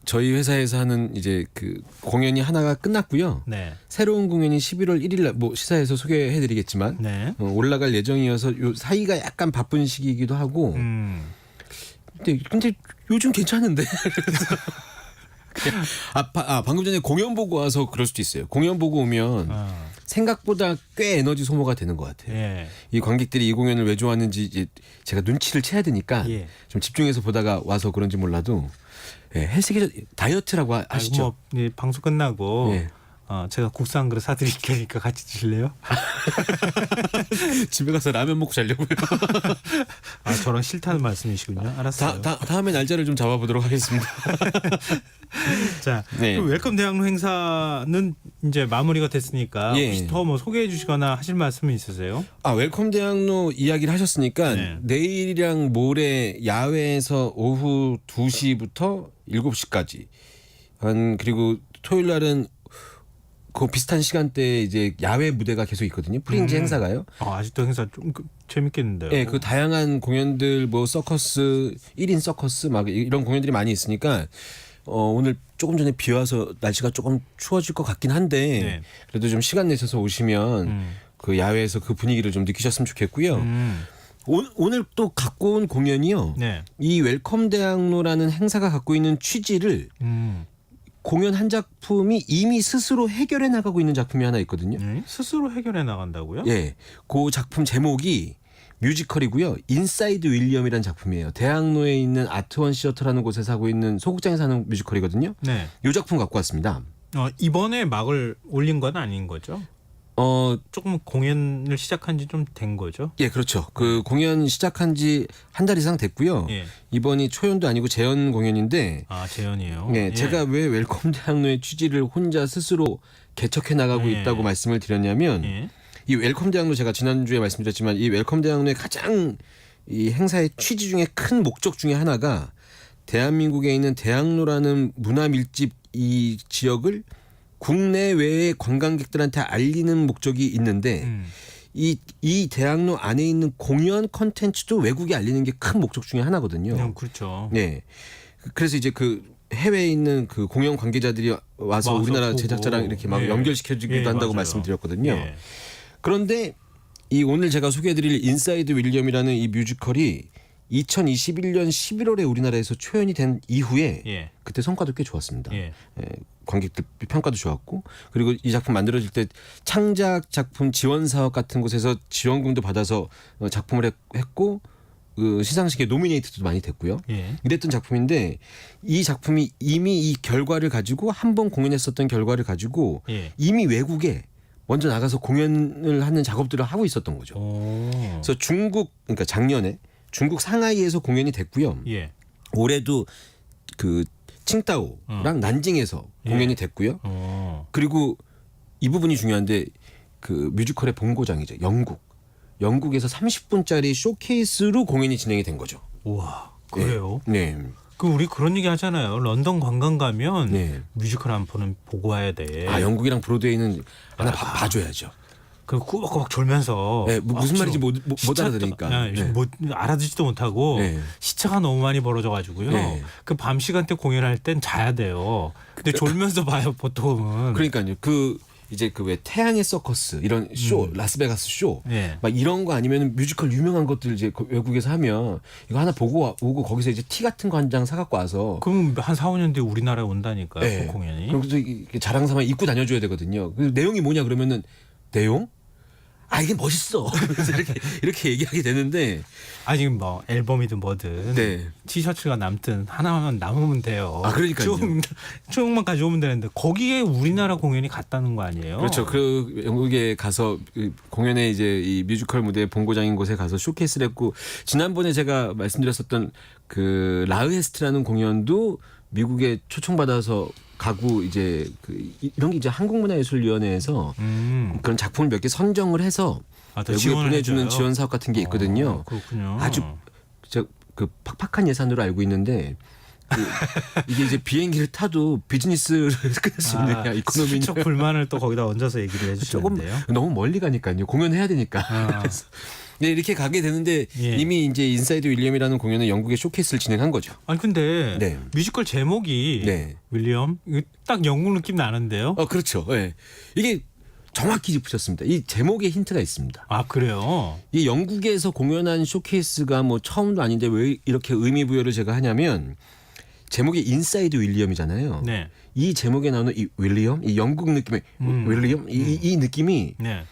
저희 회사에서 하는 이제 그 공연이 하나가 끝났고요. 네. 새로운 새로운 공연이 11월 1일 날 시사에서 소개해드리겠지만 네. 올라갈 예정이어서 요 사이가 약간 바쁜 시기이기도 하고. 근데 요즘 괜찮은데. 방금 전에 공연 보고 와서 그럴 수도 있어요. 공연 보고 오면 생각보다 꽤 에너지 소모가 되는 것 같아요. 예. 이 관객들이 이 공연을 왜 좋아하는지 이제 제가 눈치를 채야 되니까 좀 집중해서 보다가 와서 그런지 몰라도 헬스기 다이어트라고 아시죠? 방송 끝나고 예. 제가 국수 한 그릇 사드릴 테니까 같이 드실래요? 집에 가서 라면 먹고 자려고요. 저랑 싫다는 말씀이시군요. 알았어요. 다음에 날짜를 좀 잡아보도록 하겠습니다. 자, 웰컴 대학로 행사는 이제 마무리가 됐으니까 혹시 더 소개해 주시거나 하실 말씀이 있으세요? 웰컴 대학로 이야기를 하셨으니까 내일이랑 모레 야외에서 오후 2시부터 7시까지 그리고 토요일 날은 그 비슷한 시간대에 이제 야외 무대가 계속 있거든요. 프린지 행사가요. 아직도 행사 좀 재밌겠는데요. 네, 그 다양한 공연들 서커스 1인 서커스 막 이런 공연들이 많이 있으니까 오늘 조금 전에 비 와서 날씨가 조금 추워질 것 같긴 한데 그래도 좀 시간 내셔서 오시면 그 야외에서 그 분위기를 좀 느끼셨으면 좋겠고요. 오늘 또 갖고 온 공연이요. 네. 이 웰컴 대학로라는 행사가 갖고 있는 취지를 공연 한 작품이 이미 스스로 해결해 나가고 있는 작품이 하나 있거든요. 스스로 해결해 나간다고요? 예, 그 작품 제목이 뮤지컬이고요. 인사이드 윌리엄이라는 작품이에요. 대학로에 있는 아트원 시어터라는 곳에서 하고 있는 소극장에서 하는 뮤지컬이거든요. 네. 이 작품 갖고 왔습니다. 이번에 막을 올린 건 아닌 거죠? 조금 공연을 시작한 지 좀 된 거죠? 예, 그렇죠. 그 공연 시작한 지 한 달 이상 됐고요. 예. 이번이 초연도 아니고 재연 공연인데. 아, 재연이에요. 네, 예. 제가 왜 웰컴 대학로의 취지를 혼자 스스로 개척해 나가고 예. 있다고 말씀을 드렸냐면 예. 이 웰컴 대학로 제가 지난주에 말씀드렸지만 이 웰컴 대학로의 가장 이 행사의 취지 중에 큰 목적 중에 하나가 대한민국에 있는 대학로라는 문화 밀집 이 지역을 국내외의 관광객들한테 알리는 목적이 있는데 이 대학로 안에 있는 공연 컨텐츠도 외국에 알리는 게 큰 목적 중에 하나거든요. 그렇죠. 네. 그래서 이제 그 해외에 있는 그 공연 관계자들이 와서 우리나라 보고. 제작자랑 이렇게 막 예. 연결시켜주기도 예, 한다고 맞아요. 말씀드렸거든요. 예. 그런데 이 오늘 제가 소개해드릴 인사이드 윌리엄이라는 이 뮤지컬이 2021년 11월에 우리나라에서 초연이 된 이후에 예. 그때 성과도 꽤 좋았습니다. 예. 관객들 평가도 좋았고 그리고 이 작품 만들어질 때 창작 작품 지원 사업 같은 곳에서 지원금도 받아서 작품을 했고 그 시상식에 노미네이트도 많이 됐고요. 예. 이랬던 작품인데 이 작품이 이미 이 결과를 가지고 한 번 공연했었던 결과를 가지고 예. 이미 외국에 먼저 나가서 공연을 하는 작업들을 하고 있었던 거죠. 그래서 그러니까 작년에 중국 상하이에서 공연이 됐고요. 예. 올해도 그 칭다오랑 난징에서 공연이 됐고요. 그리고 이 부분이 중요한데 그 뮤지컬의 본고장이죠. 영국에서 30분짜리 쇼케이스로 공연이 진행이 된 거죠. 우와, 그래요? 네. 그 우리 그런 얘기 하잖아요. 런던 관광 가면 네. 뮤지컬 한 번은 보고 와야 돼. 아, 영국이랑 브로드웨이는 하나 봐줘야죠. 그 꾸벅꾸벅 졸면서 네, 무슨 말인지 못 알아들으니까. 네. 뭐 알아듣지도 못하고 네. 시차가 너무 많이 벌어져가지고요. 네. 그 밤 시간대 공연할 땐 자야 돼요. 근데 졸면서 봐요 보통은. 그러니까요. 그 이제 그 왜 태양의 서커스 이런 쇼, 라스베가스 쇼, 네. 막 이런 거 아니면 뮤지컬 유명한 것들 이제 외국에서 하면 이거 하나 보고 오고 거기서 이제 티 같은 거 한 장 사갖고 와서. 그럼 한 4, 5년 뒤에 우리나라에 온다니까요. 네. 그 공연이. 그래서 자랑 삼아 입고 다녀줘야 되거든요. 그 내용이 뭐냐 그러면은 내용? 아 이게 멋있어. 이렇게 얘기하게 되는데 아니 뭐 앨범이든 뭐든 네. 티셔츠가 남든 하나만 남으면 돼요. 아 그러니까요. 추억만 가져오면 되는데 거기에 우리나라 공연이 갔다는 거 아니에요? 그렇죠. 그 영국에 가서 공연에 이제 이 뮤지컬 무대 본고장인 곳에 가서 쇼케이스를 했고 지난번에 제가 말씀드렸었던 그 라흐에스트라는 공연도 미국에 초청받아서 가구 이제 이런 게 이제 한국문화예술위원회에서 그런 작품을 몇 개 선정을 해서 외국에 보내주는 해줘요? 지원 사업 같은 게 있거든요. 그렇군요. 아주 그 팍팍한 예산으로 알고 있는데 이게 이제 비행기를 타도 비즈니스를 끝낼 수 있느냐 이코노미 실적 불만을 또 거기다 얹어서 얘기를 해주셨는데요. 조금 너무 멀리 가니까요. 공연해야 되니까. 그래서 네, 이렇게 가게 되는데 예. 이미 이제 인사이드 윌리엄이라는 공연은 영국의 쇼케이스를 진행한 거죠. 아니 근데 네. 뮤지컬 제목이 네. 윌리엄 이거 딱 영국 느낌 나는데요. 그렇죠. 네. 이게 정확히 짚으셨습니다. 이 제목에 힌트가 있습니다. 아 그래요? 이 영국에서 공연한 쇼케이스가 뭐 처음도 아닌데 왜 이렇게 의미 부여를 제가 하냐면 제목이 인사이드 윌리엄이잖아요. 네. 이 제목에 나오는 이 윌리엄, 이 영국 느낌의 윌리엄, 이 느낌이 네.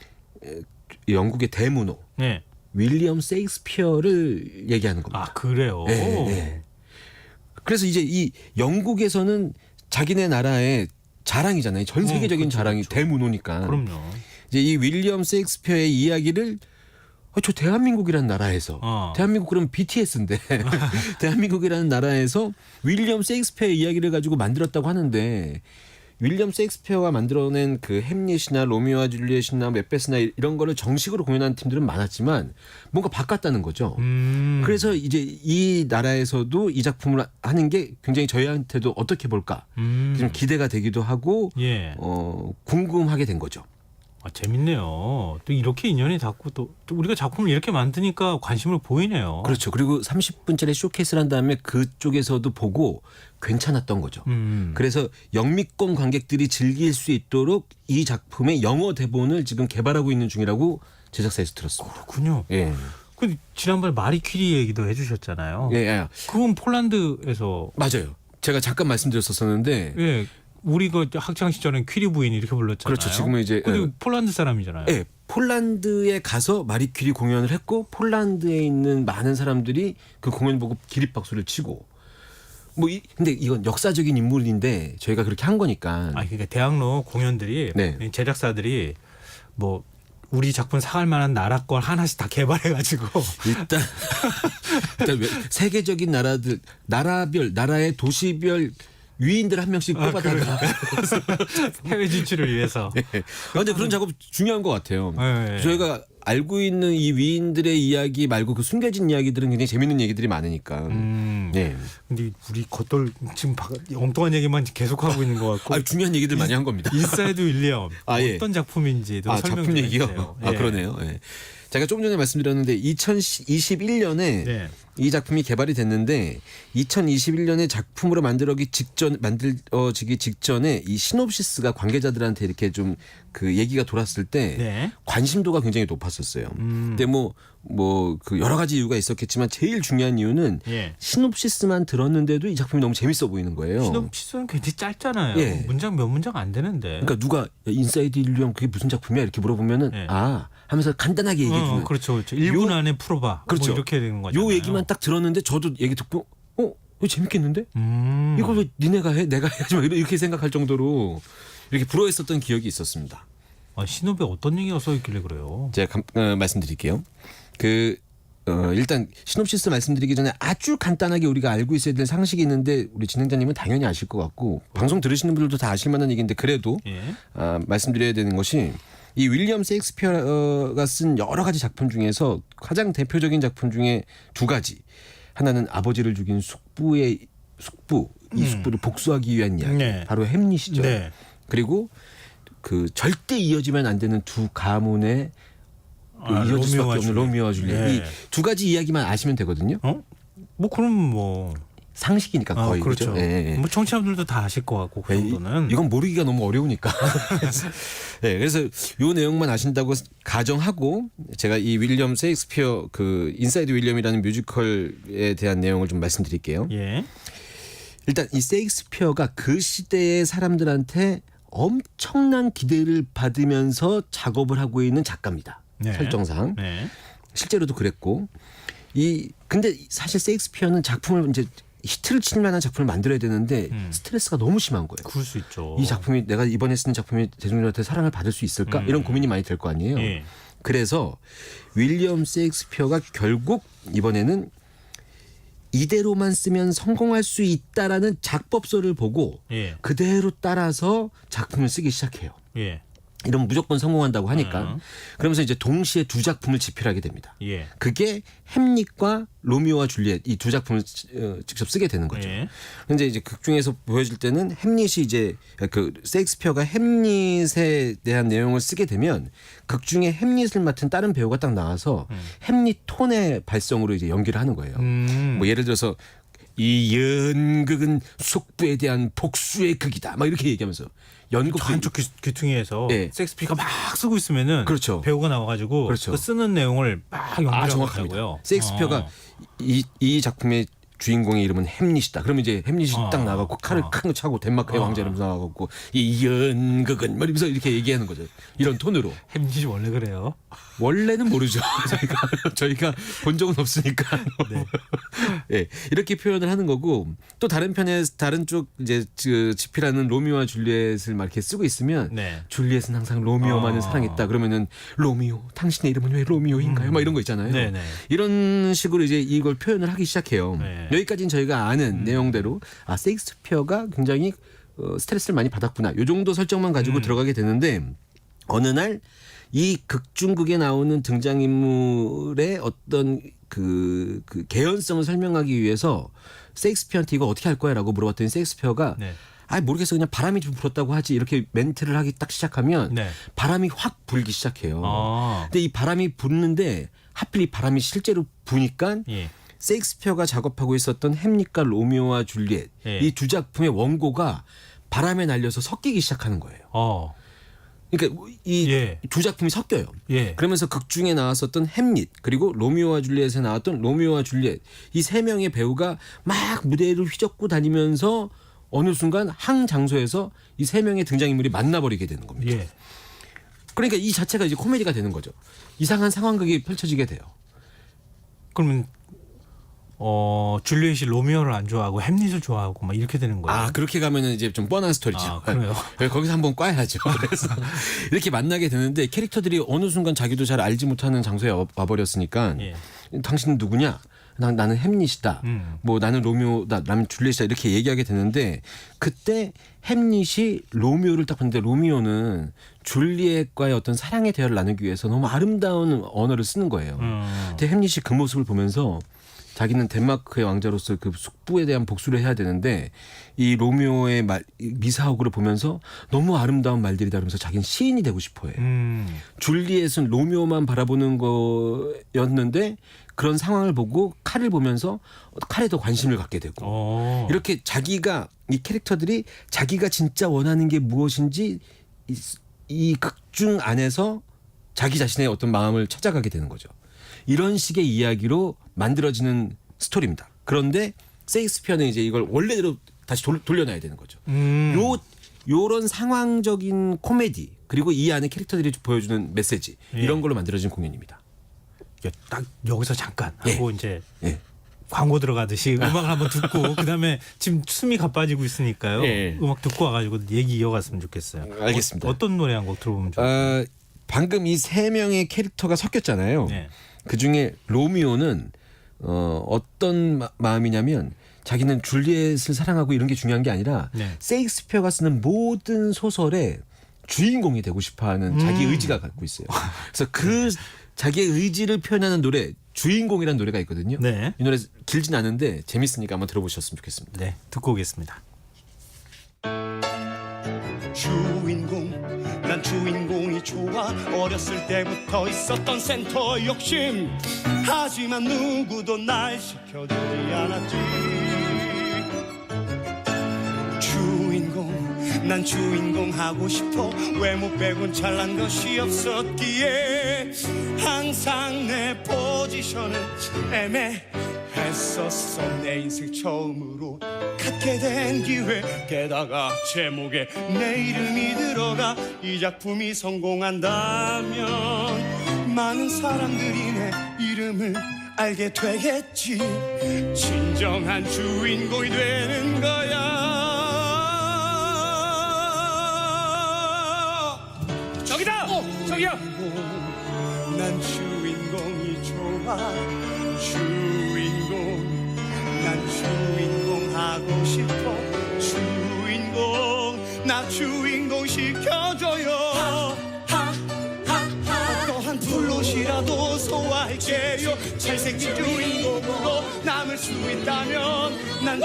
영국의 대문호 네. 윌리엄 셰익스피어를 얘기하는 겁니다. 아 그래요? 네, 네. 그래서 이제 이 영국에서는 자기네 나라의 자랑이잖아요. 전 세계적인 그렇죠, 자랑이 그렇죠. 대문호니까. 그럼요. 이제 이 윌리엄 셰익스피어의 이야기를 저 대한민국이라는 나라에서 대한민국 그럼 BTS인데 대한민국이라는 나라에서 윌리엄 셰익스피어의 이야기를 가지고 만들었다고 하는데 윌리엄 셰익스피어가 만들어낸 그 햄릿이나 로미오와 줄리엣이나 맥베스나 이런 거를 정식으로 공연한 팀들은 많았지만 뭔가 바꿨다는 거죠. 그래서 이제 이 나라에서도 이 작품을 하는 게 굉장히 저희한테도 어떻게 볼까 좀 기대가 되기도 하고 예. 궁금하게 된 거죠. 재밌네요. 또 이렇게 인연이 닿고 또 우리가 작품을 이렇게 만드니까 관심을 보이네요. 그렇죠. 그리고 30분짜리 쇼케이스를 한 다음에 그쪽에서도 보고 괜찮았던 거죠. 그래서 영미권 관객들이 즐길 수 있도록 이 작품의 영어 대본을 지금 개발하고 있는 중이라고 제작사에서 들었습니다. 그렇군요. 예. 그 지난번에 마리 퀴리 얘기도 해주셨잖아요. 예. 그건 폴란드에서 맞아요. 제가 잠깐 말씀드렸었는데. 예. 우리 그 학창 시절엔 퀴리 부인 이렇게 불렀잖아요. 그렇죠. 지금은 이제 근데 폴란드 사람이잖아요. 예. 폴란드에 가서 마리 퀴리 공연을 했고 폴란드에 있는 많은 사람들이 그 공연 보고 기립박수를 치고 근데 이건 역사적인 인물인데 저희가 그렇게 한 거니까. 그러니까 대학로 공연들이 제작사들이 뭐 우리 작품 사갈 만한 나라 걸 하나씩 다 개발해가지고 일단 세계적인 나라들 나라의 도시별 위인들 한 명씩 뽑아다가 해외 진출을 위해서. 그런데 그런 작업 중요한 것 같아요. 네. 저희가 알고 있는 이 위인들의 이야기 말고 그 숨겨진 이야기들은 굉장히 재밌는 얘기들이 많으니까. 네. 근데 우리 겉돌 지금 엉뚱한 얘기만 계속 하고 있는 것 같고. 중요한 얘기들 많이 한 겁니다. 인사이드 윌리엄 예. 어떤 작품인지도 설명 작품 좀 얘기요. 해주세요. 그러네요. 예. 제가 조금 전에 말씀드렸는데 2021년에 이 작품이 개발이 됐는데 2021년에 작품으로 만들어지기 직전에 이 시놉시스가 관계자들한테 이렇게 좀 그 얘기가 돌았을 때 관심도가 굉장히 높았었어요. 근데 그 여러 가지 이유가 있었겠지만 제일 중요한 이유는 시놉시스만 들었는데도 이 작품이 너무 재밌어 보이는 거예요. 시놉시스는 굉장히 짧잖아요. 문장 몇 문장 안 되는데. 그러니까 누가 인사이드 윌리엄 그게 무슨 작품이야 이렇게 물어보면은 하면서 간단하게 얘기해 주는. 그렇죠. 1분 안에 풀어봐. 그렇죠. 뭐 이렇게 되는 거죠. 요 얘기만 딱 들었는데 저도 얘기 듣고 이거 재밌겠는데? 이걸 왜 니네가 해? 내가 해야지 막 이렇게 생각할 정도로 이렇게 불어했었던 기억이 있었습니다. 시놉에 어떤 얘기가 써 있길래 그래요? 제가 말씀드릴게요. 일단 시놉시스 말씀드리기 전에 아주 간단하게 우리가 알고 있어야 될 상식이 있는데 우리 진행자님은 당연히 아실 것 같고 방송 들으시는 분들도 다 아실 만한 얘기인데 그래도 말씀드려야 되는 것이 이 윌리엄 셰익스피어가 쓴 여러 가지 작품 중에서 가장 대표적인 작품 중에 두 가지. 하나는 아버지를 죽인 숙부, 이 숙부를 복수하기 위한 이야기. 바로 햄릿이죠. 그리고 그 절대 이어지면 안 되는 두 가문의 이어질 수밖에 없는 로미오와 줄리엣. 이 두 가지 이야기만 아시면 되거든요. 그럼 상식이니까 거의. 그렇죠. 뭐 청취자분들도 다 아실 것 같고 그 정도는. 이건 모르기가 너무 어려우니까. 그래서 요 내용만 아신다고 가정하고 제가 이 윌리엄 셰익스피어 그 인사이드 윌리엄이라는 뮤지컬에 대한 내용을 좀 말씀드릴게요. 일단 이 셰익스피어가 그 시대의 사람들한테 엄청난 기대를 받으면서 작업을 하고 있는 작가입니다. 설정상. 실제로도 그랬고. 근데 사실 셰익스피어는 작품을 이제 히트를 칠 만한 작품을 만들어야 되는데 스트레스가 너무 심한 거예요. 그럴 수 있죠. 이 작품이 내가 이번에 쓴 작품이 대중들한테 사랑을 받을 수 있을까? 이런 고민이 많이 될 거 아니에요. 그래서 윌리엄 셰익스피어가 결국 이번에는 이대로만 쓰면 성공할 수 있다라는 작법서를 보고 그대로 따라서 작품을 쓰기 시작해요. 이러면 무조건 성공한다고 하니까. 그러면서 이제 동시에 두 작품을 집필하게 됩니다. 그게 햄릿과 로미오와 줄리엣 이 두 작품을 직접 쓰게 되는 거죠. 그런데 이제 극 중에서 보여질 때는 햄릿이 이제 그 셰익스피어가 햄릿에 대한 내용을 쓰게 되면 극 중에 햄릿을 맡은 다른 배우가 딱 나와서 햄릿 톤의 발성으로 이제 연기를 하는 거예요. 뭐 예를 들어서 이 연극은 숙부에 대한 복수의 극이다. 막 이렇게 얘기하면서 연극 한쪽 귀퉁이에서 셰익스피어가 막 쓰고 있으면은 배우가 나와가지고 그 쓰는 내용을 막 연기하고 있다고요. 셰익스피어가 이 작품의 주인공의 이름은 햄릿이다. 그러면 이제 햄릿이 딱 나가고 칼을 큰 거 차고 덴마크의 왕자 이러면서 나가고 이 연극은 뭐 이러면서 이렇게 얘기하는 거죠. 이런 톤으로. 햄릿이 원래 그래요? 원래는 모르죠. 저희가 본 적은 없으니까. 이렇게 표현을 하는 거고 또 다른 편에 다른 쪽 이제 집필하는 로미오와 줄리엣을 막 이렇게 쓰고 있으면 줄리엣은 항상 로미오만을 사랑했다. 그러면은 로미오 당신의 이름은 왜 로미오인가요? 막 이런 거 있잖아요. 이런 식으로 이제 이걸 표현을 하기 시작해요. 여기까지는 저희가 아는 내용대로 셰익스피어가 굉장히 스트레스를 많이 받았구나. 요 정도 설정만 가지고 들어가게 되는데 어느 날 이 극중극에 나오는 등장인물의 어떤 그 개연성을 설명하기 위해서 셰익스피어한테 이거 어떻게 할 거야? 라고 물어봤더니 셰익스피어가 모르겠어 그냥 바람이 좀 불었다고 하지 이렇게 멘트를 하기 딱 시작하면 네. 바람이 확 불기 시작해요. 아. 근데 이 바람이 부는데 하필 이 바람이 실제로 부니까 예. 세익스피어가 작업하고 있었던 햄릿과 로미오와 줄리엣 예. 이 두 작품의 원고가 바람에 날려서 섞이기 시작하는 거예요. 그러니까 이 두 작품이 섞여요. 예. 그러면서 극 중에 나왔었던 햄릿 그리고 로미오와 줄리엣에 나왔던 로미오와 줄리엣 이 세 명의 배우가 막 무대를 휘젓고 다니면서 어느 순간 한 장소에서 이 세 명의 등장인물이 만나버리게 되는 겁니다. 예. 그러니까 이 자체가 이제 코미디가 되는 거죠. 이상한 상황극이 펼쳐지게 돼요. 그러면 줄리엣이 로미오를 안 좋아하고 햄릿을 좋아하고 막 이렇게 되는 거예요. 그렇게 가면은 이제 좀 뻔한 스토리죠. 그래요? 거기서 한번 꽈야죠. 그래서 이렇게 만나게 되는데 캐릭터들이 어느 순간 자기도 잘 알지 못하는 장소에 와버렸으니까 예. 당신은 누구냐? 나는 햄릿이다. 뭐 나는 로미오다. 나는 줄리엣이다. 이렇게 얘기하게 되는데 그때 햄릿이 로미오를 딱 봤는데 로미오는 줄리엣과의 어떤 사랑의 대화를 나누기 위해서 너무 아름다운 언어를 쓰는 거예요. 근데 햄릿이 그 모습을 보면서 자기는 덴마크의 왕자로서 그 숙부에 대한 복수를 해야 되는데 이 로미오의 미사오그를 보면서 너무 아름다운 말들이다 그러면서 자기는 시인이 되고 싶어해요. 줄리엣은 로미오만 바라보는 거였는데 그런 상황을 보고 칼을 보면서 칼에 더 관심을 갖게 되고 이렇게 자기가 이 캐릭터들이 자기가 진짜 원하는 게 무엇인지 이 극중 안에서 자기 자신의 어떤 마음을 찾아가게 되는 거죠. 이런 식의 이야기로 만들어지는 스토리입니다. 그런데 세익스피어는 이제 이걸 원래대로 다시 돌려놔야 되는 거죠. 요런 상황적인 코미디 그리고 이 안에 캐릭터들이 보여주는 메시지 이런 걸로 만들어진 공연입니다. 딱 여기서 잠깐 하고 이제 광고 들어가듯이 음악을 한번 듣고 그다음에 지금 숨이 가빠지고 있으니까요. 음악 듣고 와가지고 얘기 이어갔으면 좋겠어요. 알겠습니다. 어떤 노래 한 곡 들어보면 좋을까요? 방금 이 세 명의 캐릭터가 섞였잖아요. 그중에 로미오는 어떤 마음이냐면 자기는 줄리엣을 사랑하고 이런 게 중요한 게 아니라 세익스피어가 쓰는 모든 소설의 주인공이 되고 싶어하는 자기 의지가 갖고 있어요. 그래서 그 자기의 의지를 표현하는 노래 주인공이라는 노래가 있거든요. 이 노래 길진 않은데 재밌으니까 한번 들어보셨으면 좋겠습니다. 네, 듣고 오겠습니다. 주인공 난 주인공이 좋아 어렸을 때부터 있었던 센터 욕심 하지만 누구도 날 시켜주지 않았지 주인공 난 주인공 하고 싶어 외모 빼곤 잘난 것이 없었기에 항상 내 포지션은 애매했었어 내 인생 처음으로 갖게 된 기회 게다가 제목에 내 이름이 들어가 이 작품이 성공한다면 많은 사람들이 내 이름을 알게 되겠지 진정한 주인공이 되는 거야 저기다! 저기요! 난 주인공이 좋아 주인공 난 주인공 하고 싶어 주인공 나 주인공 시켜줘요 어떠한 플롯이라도 소화할게요 잘생긴 주인공으로 남을 수 있다면 난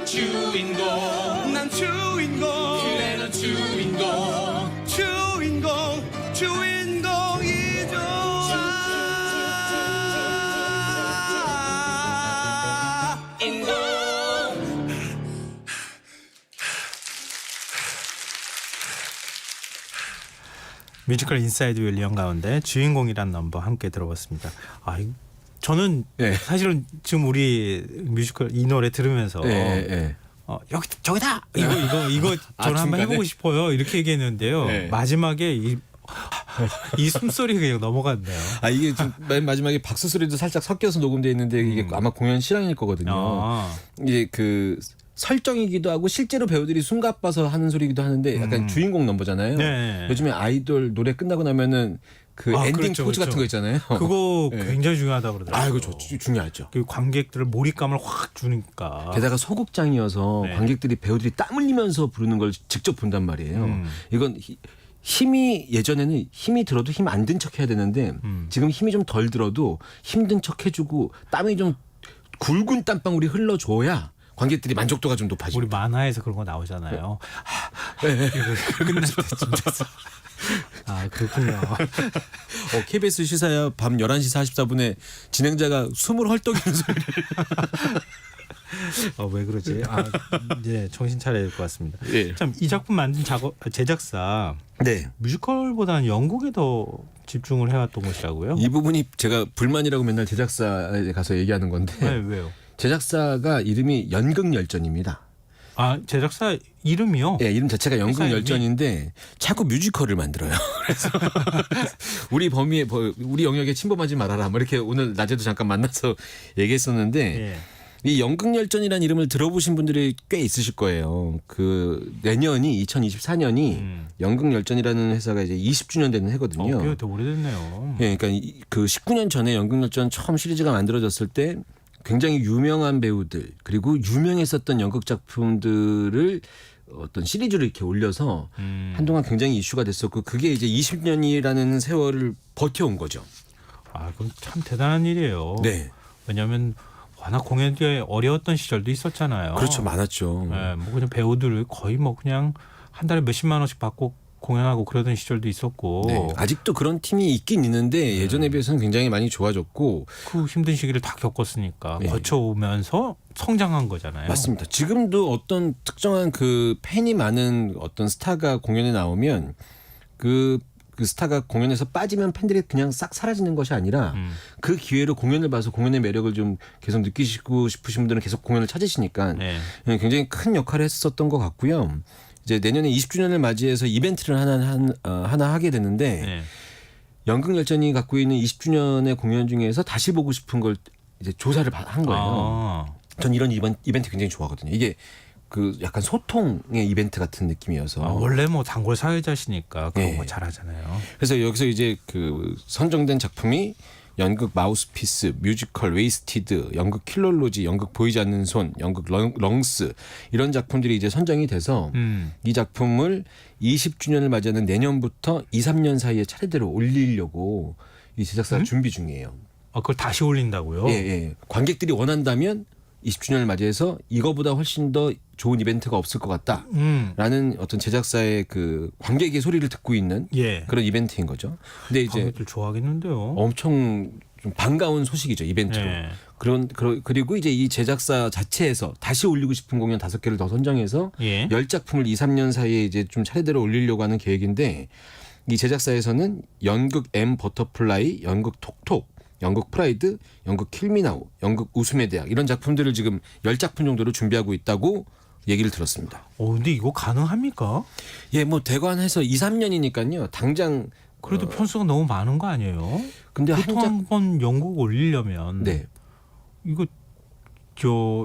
주인공 난 주인공 그래 넌 주인공 주인공이 좋아 뮤지컬 인사이드 윌리엄 가운데 주인공이란 넘버 함께 들어봤습니다. 저는 사실은 지금 우리 뮤지컬 이 노래 들으면서 여기 저기다 이거 저는 한번 해보고 싶어요 이렇게 얘기했는데요. 마지막에 이 숨소리가 그냥 넘어갔네요. 이게 좀 맨 마지막에 박수 소리도 살짝 섞여서 녹음돼 있는데 이게 아마 공연 실황일 거거든요. 이게 그 설정이기도 하고 실제로 배우들이 숨가빠서 하는 소리이기도 하는데 약간 주인공 넘버잖아요. 요즘에 아이돌 노래 끝나고 나면은 그 엔딩 포즈 같은 거 있잖아요. 그거 굉장히 중요하다고 그러더라고요. 그거 중요하죠. 그 관객들을 몰입감을 확 주니까. 게다가 소극장이어서 관객들이 배우들이 땀 흘리면서 부르는 걸 직접 본단 말이에요. 이건 힘이 예전에는 힘이 들어도 힘 안 든 척 해야 되는데 지금 힘이 좀 덜 들어도 힘든 척 해주고 땀이 좀 굵은 땀방울이 흘러줘야 관객들이 만족도가 좀 높아지고. 우리 만화에서 그런 거 나오잖아요. 네. 끝날 때쯤 돼서. 아, 그렇군요. KBS 시사야 밤 11시 44분에 진행자가 숨을 헐떡이는 소리를. 왜 그러지? 이제 정신 차려야 될 것 같습니다. 예. 참, 이 작품 만든 제작사 네. 뮤지컬보다는 연극에 더 집중을 해왔던 것이라고요? 이 부분이 제가 불만이라고 맨날 제작사에 가서 얘기하는 건데. 네, 왜요? 제작사가 이름이 연극열전입니다. 아, 제작사 이름이요? 네, 이름 자체가 연극열전인데 자꾸 뮤지컬을 만들어요. 그래서 우리 영역에 침범하지 말아라. 뭐 이렇게 오늘 낮에도 잠깐 만나서 얘기했었는데 예. 이 연극열전이라는 이름을 들어보신 분들이 꽤 있으실 거예요. 그 내년이 2024년이 연극열전이라는 회사가 이제 20주년 되는 해거든요. 꽤 더 오래됐네요. 예, 그러니까 그 19년 전에 연극열전 처음 시리즈가 만들어졌을 때 굉장히 유명한 배우들 그리고 유명했었던 연극 작품들을 어떤 시리즈로 이렇게 올려서 한동안 굉장히 이슈가 됐었고 그게 이제 20년이라는 세월을 버텨온 거죠. 아, 그럼 참 대단한 일이에요. 네. 왜냐하면 워낙 공연이 어려웠던 시절도 있었잖아요. 그렇죠, 많았죠. 네, 뭐 그냥 배우들 거의 뭐 그냥 한 달에 몇십만 원씩 받고 공연하고 그러던 시절도 있었고. 네, 아직도 그런 팀이 있긴 있는데 예전에 비해서는 굉장히 많이 좋아졌고 그 힘든 시기를 다 겪었으니까 네. 거쳐오면서 성장한 거잖아요. 맞습니다. 지금도 어떤 특정한 그 팬이 많은 어떤 스타가 공연에 나오면 그 스타가 공연에서 빠지면 팬들이 그냥 싹 사라지는 것이 아니라 그 기회로 공연을 봐서 공연의 매력을 좀 계속 느끼시고 싶으신 분들은 계속 공연을 찾으시니까 네. 굉장히 큰 역할을 했었던 것 같고요. 이제 내년에 20주년을 맞이해서 이벤트를 하나 하게 되는데 네. 연극열전이 갖고 있는 20주년의 공연 중에서 다시 보고 싶은 걸 이제 조사를 한 거예요. 전 이런 이벤트 굉장히 좋아하거든요. 이게 그 약간 소통의 이벤트 같은 느낌이어서. 원래 뭐 단골 사회자시니까 그런 네. 거 잘하잖아요. 그래서 여기서 이제 그 선정된 작품이 연극 마우스피스, 뮤지컬 웨이스티드, 연극 킬러로지, 연극 보이지 않는 손, 연극 렁스 이런 작품들이 이제 선정이 돼서 이 작품을 20주년을 맞이하는 내년부터 2, 3년 사이에 차례대로 올리려고 이 제작사가 준비 중이에요. 그걸 다시 올린다고요? 예, 예. 관객들이 원한다면 20주년을 맞이해서 이거보다 훨씬 더 좋은 이벤트가 없을 것 같다라는 어떤 제작사의 그 관객의 소리를 듣고 있는 예. 그런 이벤트인 거죠. 근데 이제 관객들 좋아하겠는데요. 엄청 좀 반가운 소식이죠, 이벤트로. 예. 그리고 이제 이 제작사 자체에서 다시 올리고 싶은 공연 5개를 더 선정해서 예. 10작품을 2, 3년 사이에 이제 좀 차례대로 올리려고 하는 계획인데 이 제작사에서는 연극 M 버터플라이, 연극 톡톡, 연극 프라이드, 연극 킬미나우, 연극 웃음의 대학 이런 작품들을 지금 10작품 정도로 준비하고 있다고 얘기를 들었습니다. 근데 이거 가능합니까? 예, 뭐 대관해서 2, 3년이니까요. 당장 그래도 편수가 너무 많은 거 아니에요? 근데 보통 한 번 연극 올리려면 네. 이거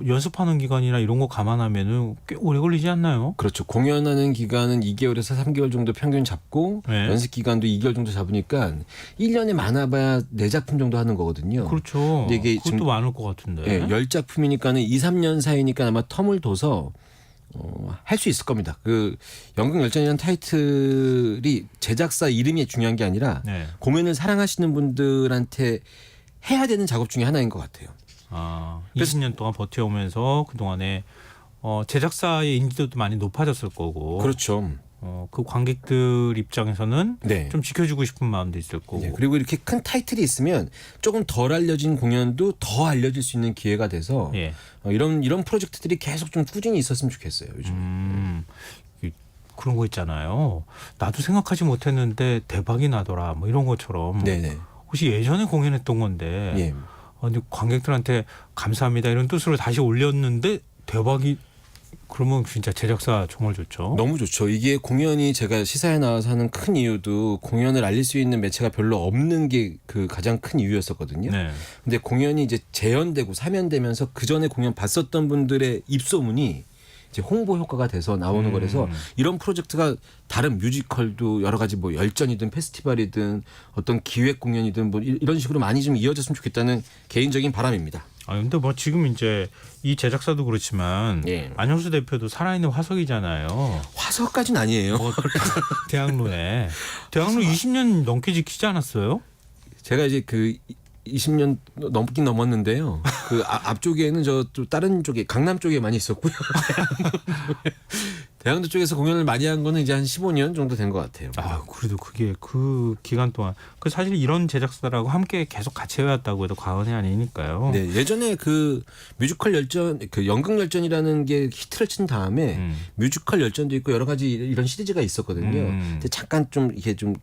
연습하는 기간이나 이런 거 감안하면은 꽤 오래 걸리지 않나요? 그렇죠. 공연하는 기간은 2개월에서 3개월 정도 평균 잡고 네. 연습 기간도 2개월 정도 잡으니까 1년에 많아봐야 4작품 정도 하는 거거든요. 그렇죠. 근데 이게 그것도 지금 많을 것 같은데. 예, 10작품이니까는 2, 3년 사이니까 아마 텀을 둬서 할 수 있을 겁니다. 그 연극열전이라는 타이틀이 제작사 이름이 중요한 게 아니라 네. 공연을 사랑하시는 분들한테 해야 되는 작업 중에 하나인 것 같아요. 20년 동안 버텨오면서 그동안에 제작사의 인지도도 많이 높아졌을 거고. 그렇죠. 그 관객들 입장에서는 네. 좀 지켜주고 싶은 마음도 있을 거고. 네, 그리고 이렇게 큰 타이틀이 있으면 조금 덜 알려진 공연도 더 알려질 수 있는 기회가 돼서 예. 이런 프로젝트들이 계속 좀 꾸준히 있었으면 좋겠어요. 요즘. 그런 거 있잖아요. 나도 생각하지 못했는데 대박이 나더라. 뭐 이런 것처럼. 네네. 혹시 예전에 공연했던 건데 예. 아니, 관객들한테 감사합니다 이런 뜻으로 다시 올렸는데 대박이 그러면 진짜 제작사 정말 좋죠. 너무 좋죠. 이게 공연이 제가 시사에 나와서 하는 큰 이유도 공연을 알릴 수 있는 매체가 별로 없는 게 그 가장 큰 이유였었거든요. 네. 근데 공연이 이제 재연되고 사면되면서 그 전에 공연 봤었던 분들의 입소문이 이제 홍보 효과가 돼서 나오는 거라서 이런 프로젝트가 다른 뮤지컬도 여러 가지 뭐 열전이든 페스티벌이든 어떤 기획 공연이든 뭐 이런 식으로 많이 좀 이어졌으면 좋겠다는 개인적인 바람입니다. 근데 뭐 지금 이제 이 제작사도 그렇지만 예. 안영수 대표도 살아있는 화석이잖아요. 화석까지는 아니에요. 대학로에 20년 넘게 지키지 않았어요? 제가 이제 그 20년 넘긴 넘었는데요. 그 앞쪽에는 저 또 다른 쪽에 강남 쪽에 많이 있었고요. 대학로 쪽에서 공연을 많이 한 거는 이제 한 15년 정도 된 것 같아요. 아, 그래도 그게 그 기간 동안 그 사실 이런 제작사들하고 함께 계속 같이 해왔다고 해도 과언이 아니니까요. 네, 예전에 그 뮤지컬 열전, 그 연극 열전이라는 게 히트를 친 다음에 뮤지컬 열전도 있고 여러 가지 이런 시리즈가 있었거든요. 근데 잠깐 좀 이게 좀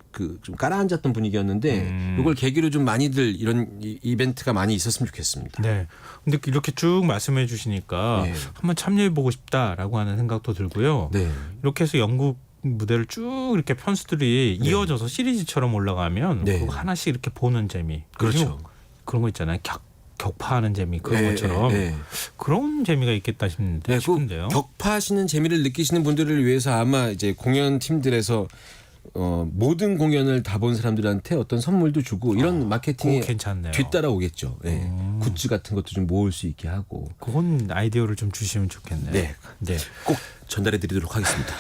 깔아앉았던 분위기였는데 이걸 계기로 좀 많이들 이런 이벤트가 많이 있었으면 좋겠습니다. 네. 근데 이렇게 쭉 말씀해 주시니까 네. 한번 참여해 보고 싶다라고 하는 생각도 들고요. 네. 이렇게 해서 연극 무대를 쭉 이렇게 편수들이 네. 이어져서 시리즈처럼 올라가면 네. 그거 하나씩 이렇게 보는 재미. 그렇죠. 그런 거 있잖아요. 격파하는 재미 그런 것처럼 그런 재미가 있겠다 싶은데요. 격파하시는 재미를 느끼시는 분들을 위해서 아마 이제 공연 팀들에서 모든 공연을 다 본 사람들한테 어떤 선물도 주고 이런 마케팅이 뒤따라오겠죠. 네. 굿즈 같은 것도 좀 모을 수 있게 하고. 그건 아이디어를 좀 주시면 좋겠네요. 네, 꼭 전달해드리도록 하겠습니다.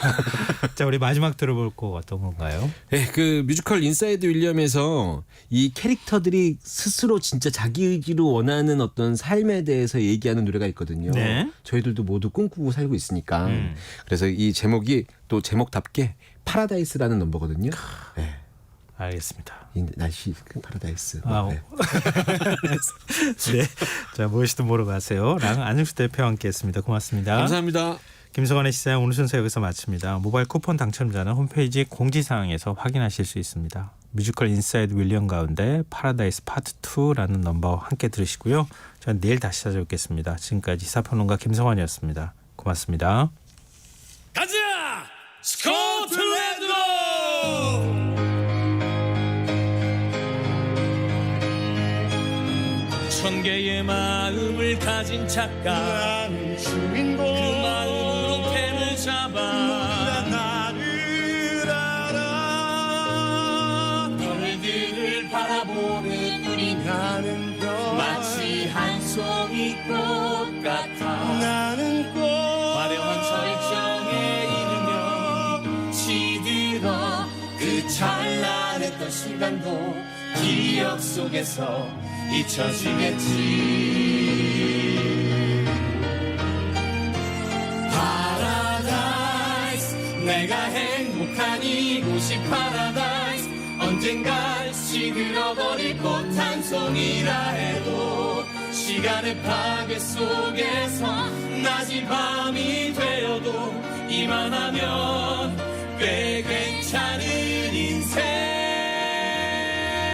자, 우리 마지막 들어볼 거 어떤 건가요? 네, 그 뮤지컬 인사이드 윌리엄에서 이 캐릭터들이 스스로 진짜 자기 의지로 원하는 어떤 삶에 대해서 얘기하는 노래가 있거든요. 네. 저희들도 모두 꿈꾸고 살고 있으니까. 그래서 이 제목이 또 제목답게 파라다이스라는 넘버거든요. 네. 알겠습니다. 이 날씨 그 파라다이스. 네. 네. 자, 무엇이든 모르고 가세요. 랑 안윤수 대표와 함께했습니다. 고맙습니다. 감사합니다. 김성환의 시사양 오늘 순서 여기서 마칩니다. 모바일 쿠폰 당첨자는 홈페이지 공지사항에서 확인하실 수 있습니다. 뮤지컬 인사이드 윌리엄 가운데 파라다이스 파트 2라는 넘버 함께 들으시고요. 저는 내일 다시 찾아뵙겠습니다. 지금까지 시사평론가 김성환이었습니다. 고맙습니다. 가자! 스코틀랜드! 천 개의 마음을 가진 작가 나는 주인공 그 마음으로 펜을 잡아 나를 알아 별들을 바라보는 눈이 나는 별 마치 한 송이 꽃 같아 나는 꽃 화려한 절정에 이르면 시들어 그 찬란했던 순간도 기억 속에서 잊혀지겠지 파라다이스 내가 행복한 이곳이 파라다이스 언젠가 시들어버릴 꽃 한 송이라 해도 시간의 파괴 속에서 낮이 밤이 되어도 이만하면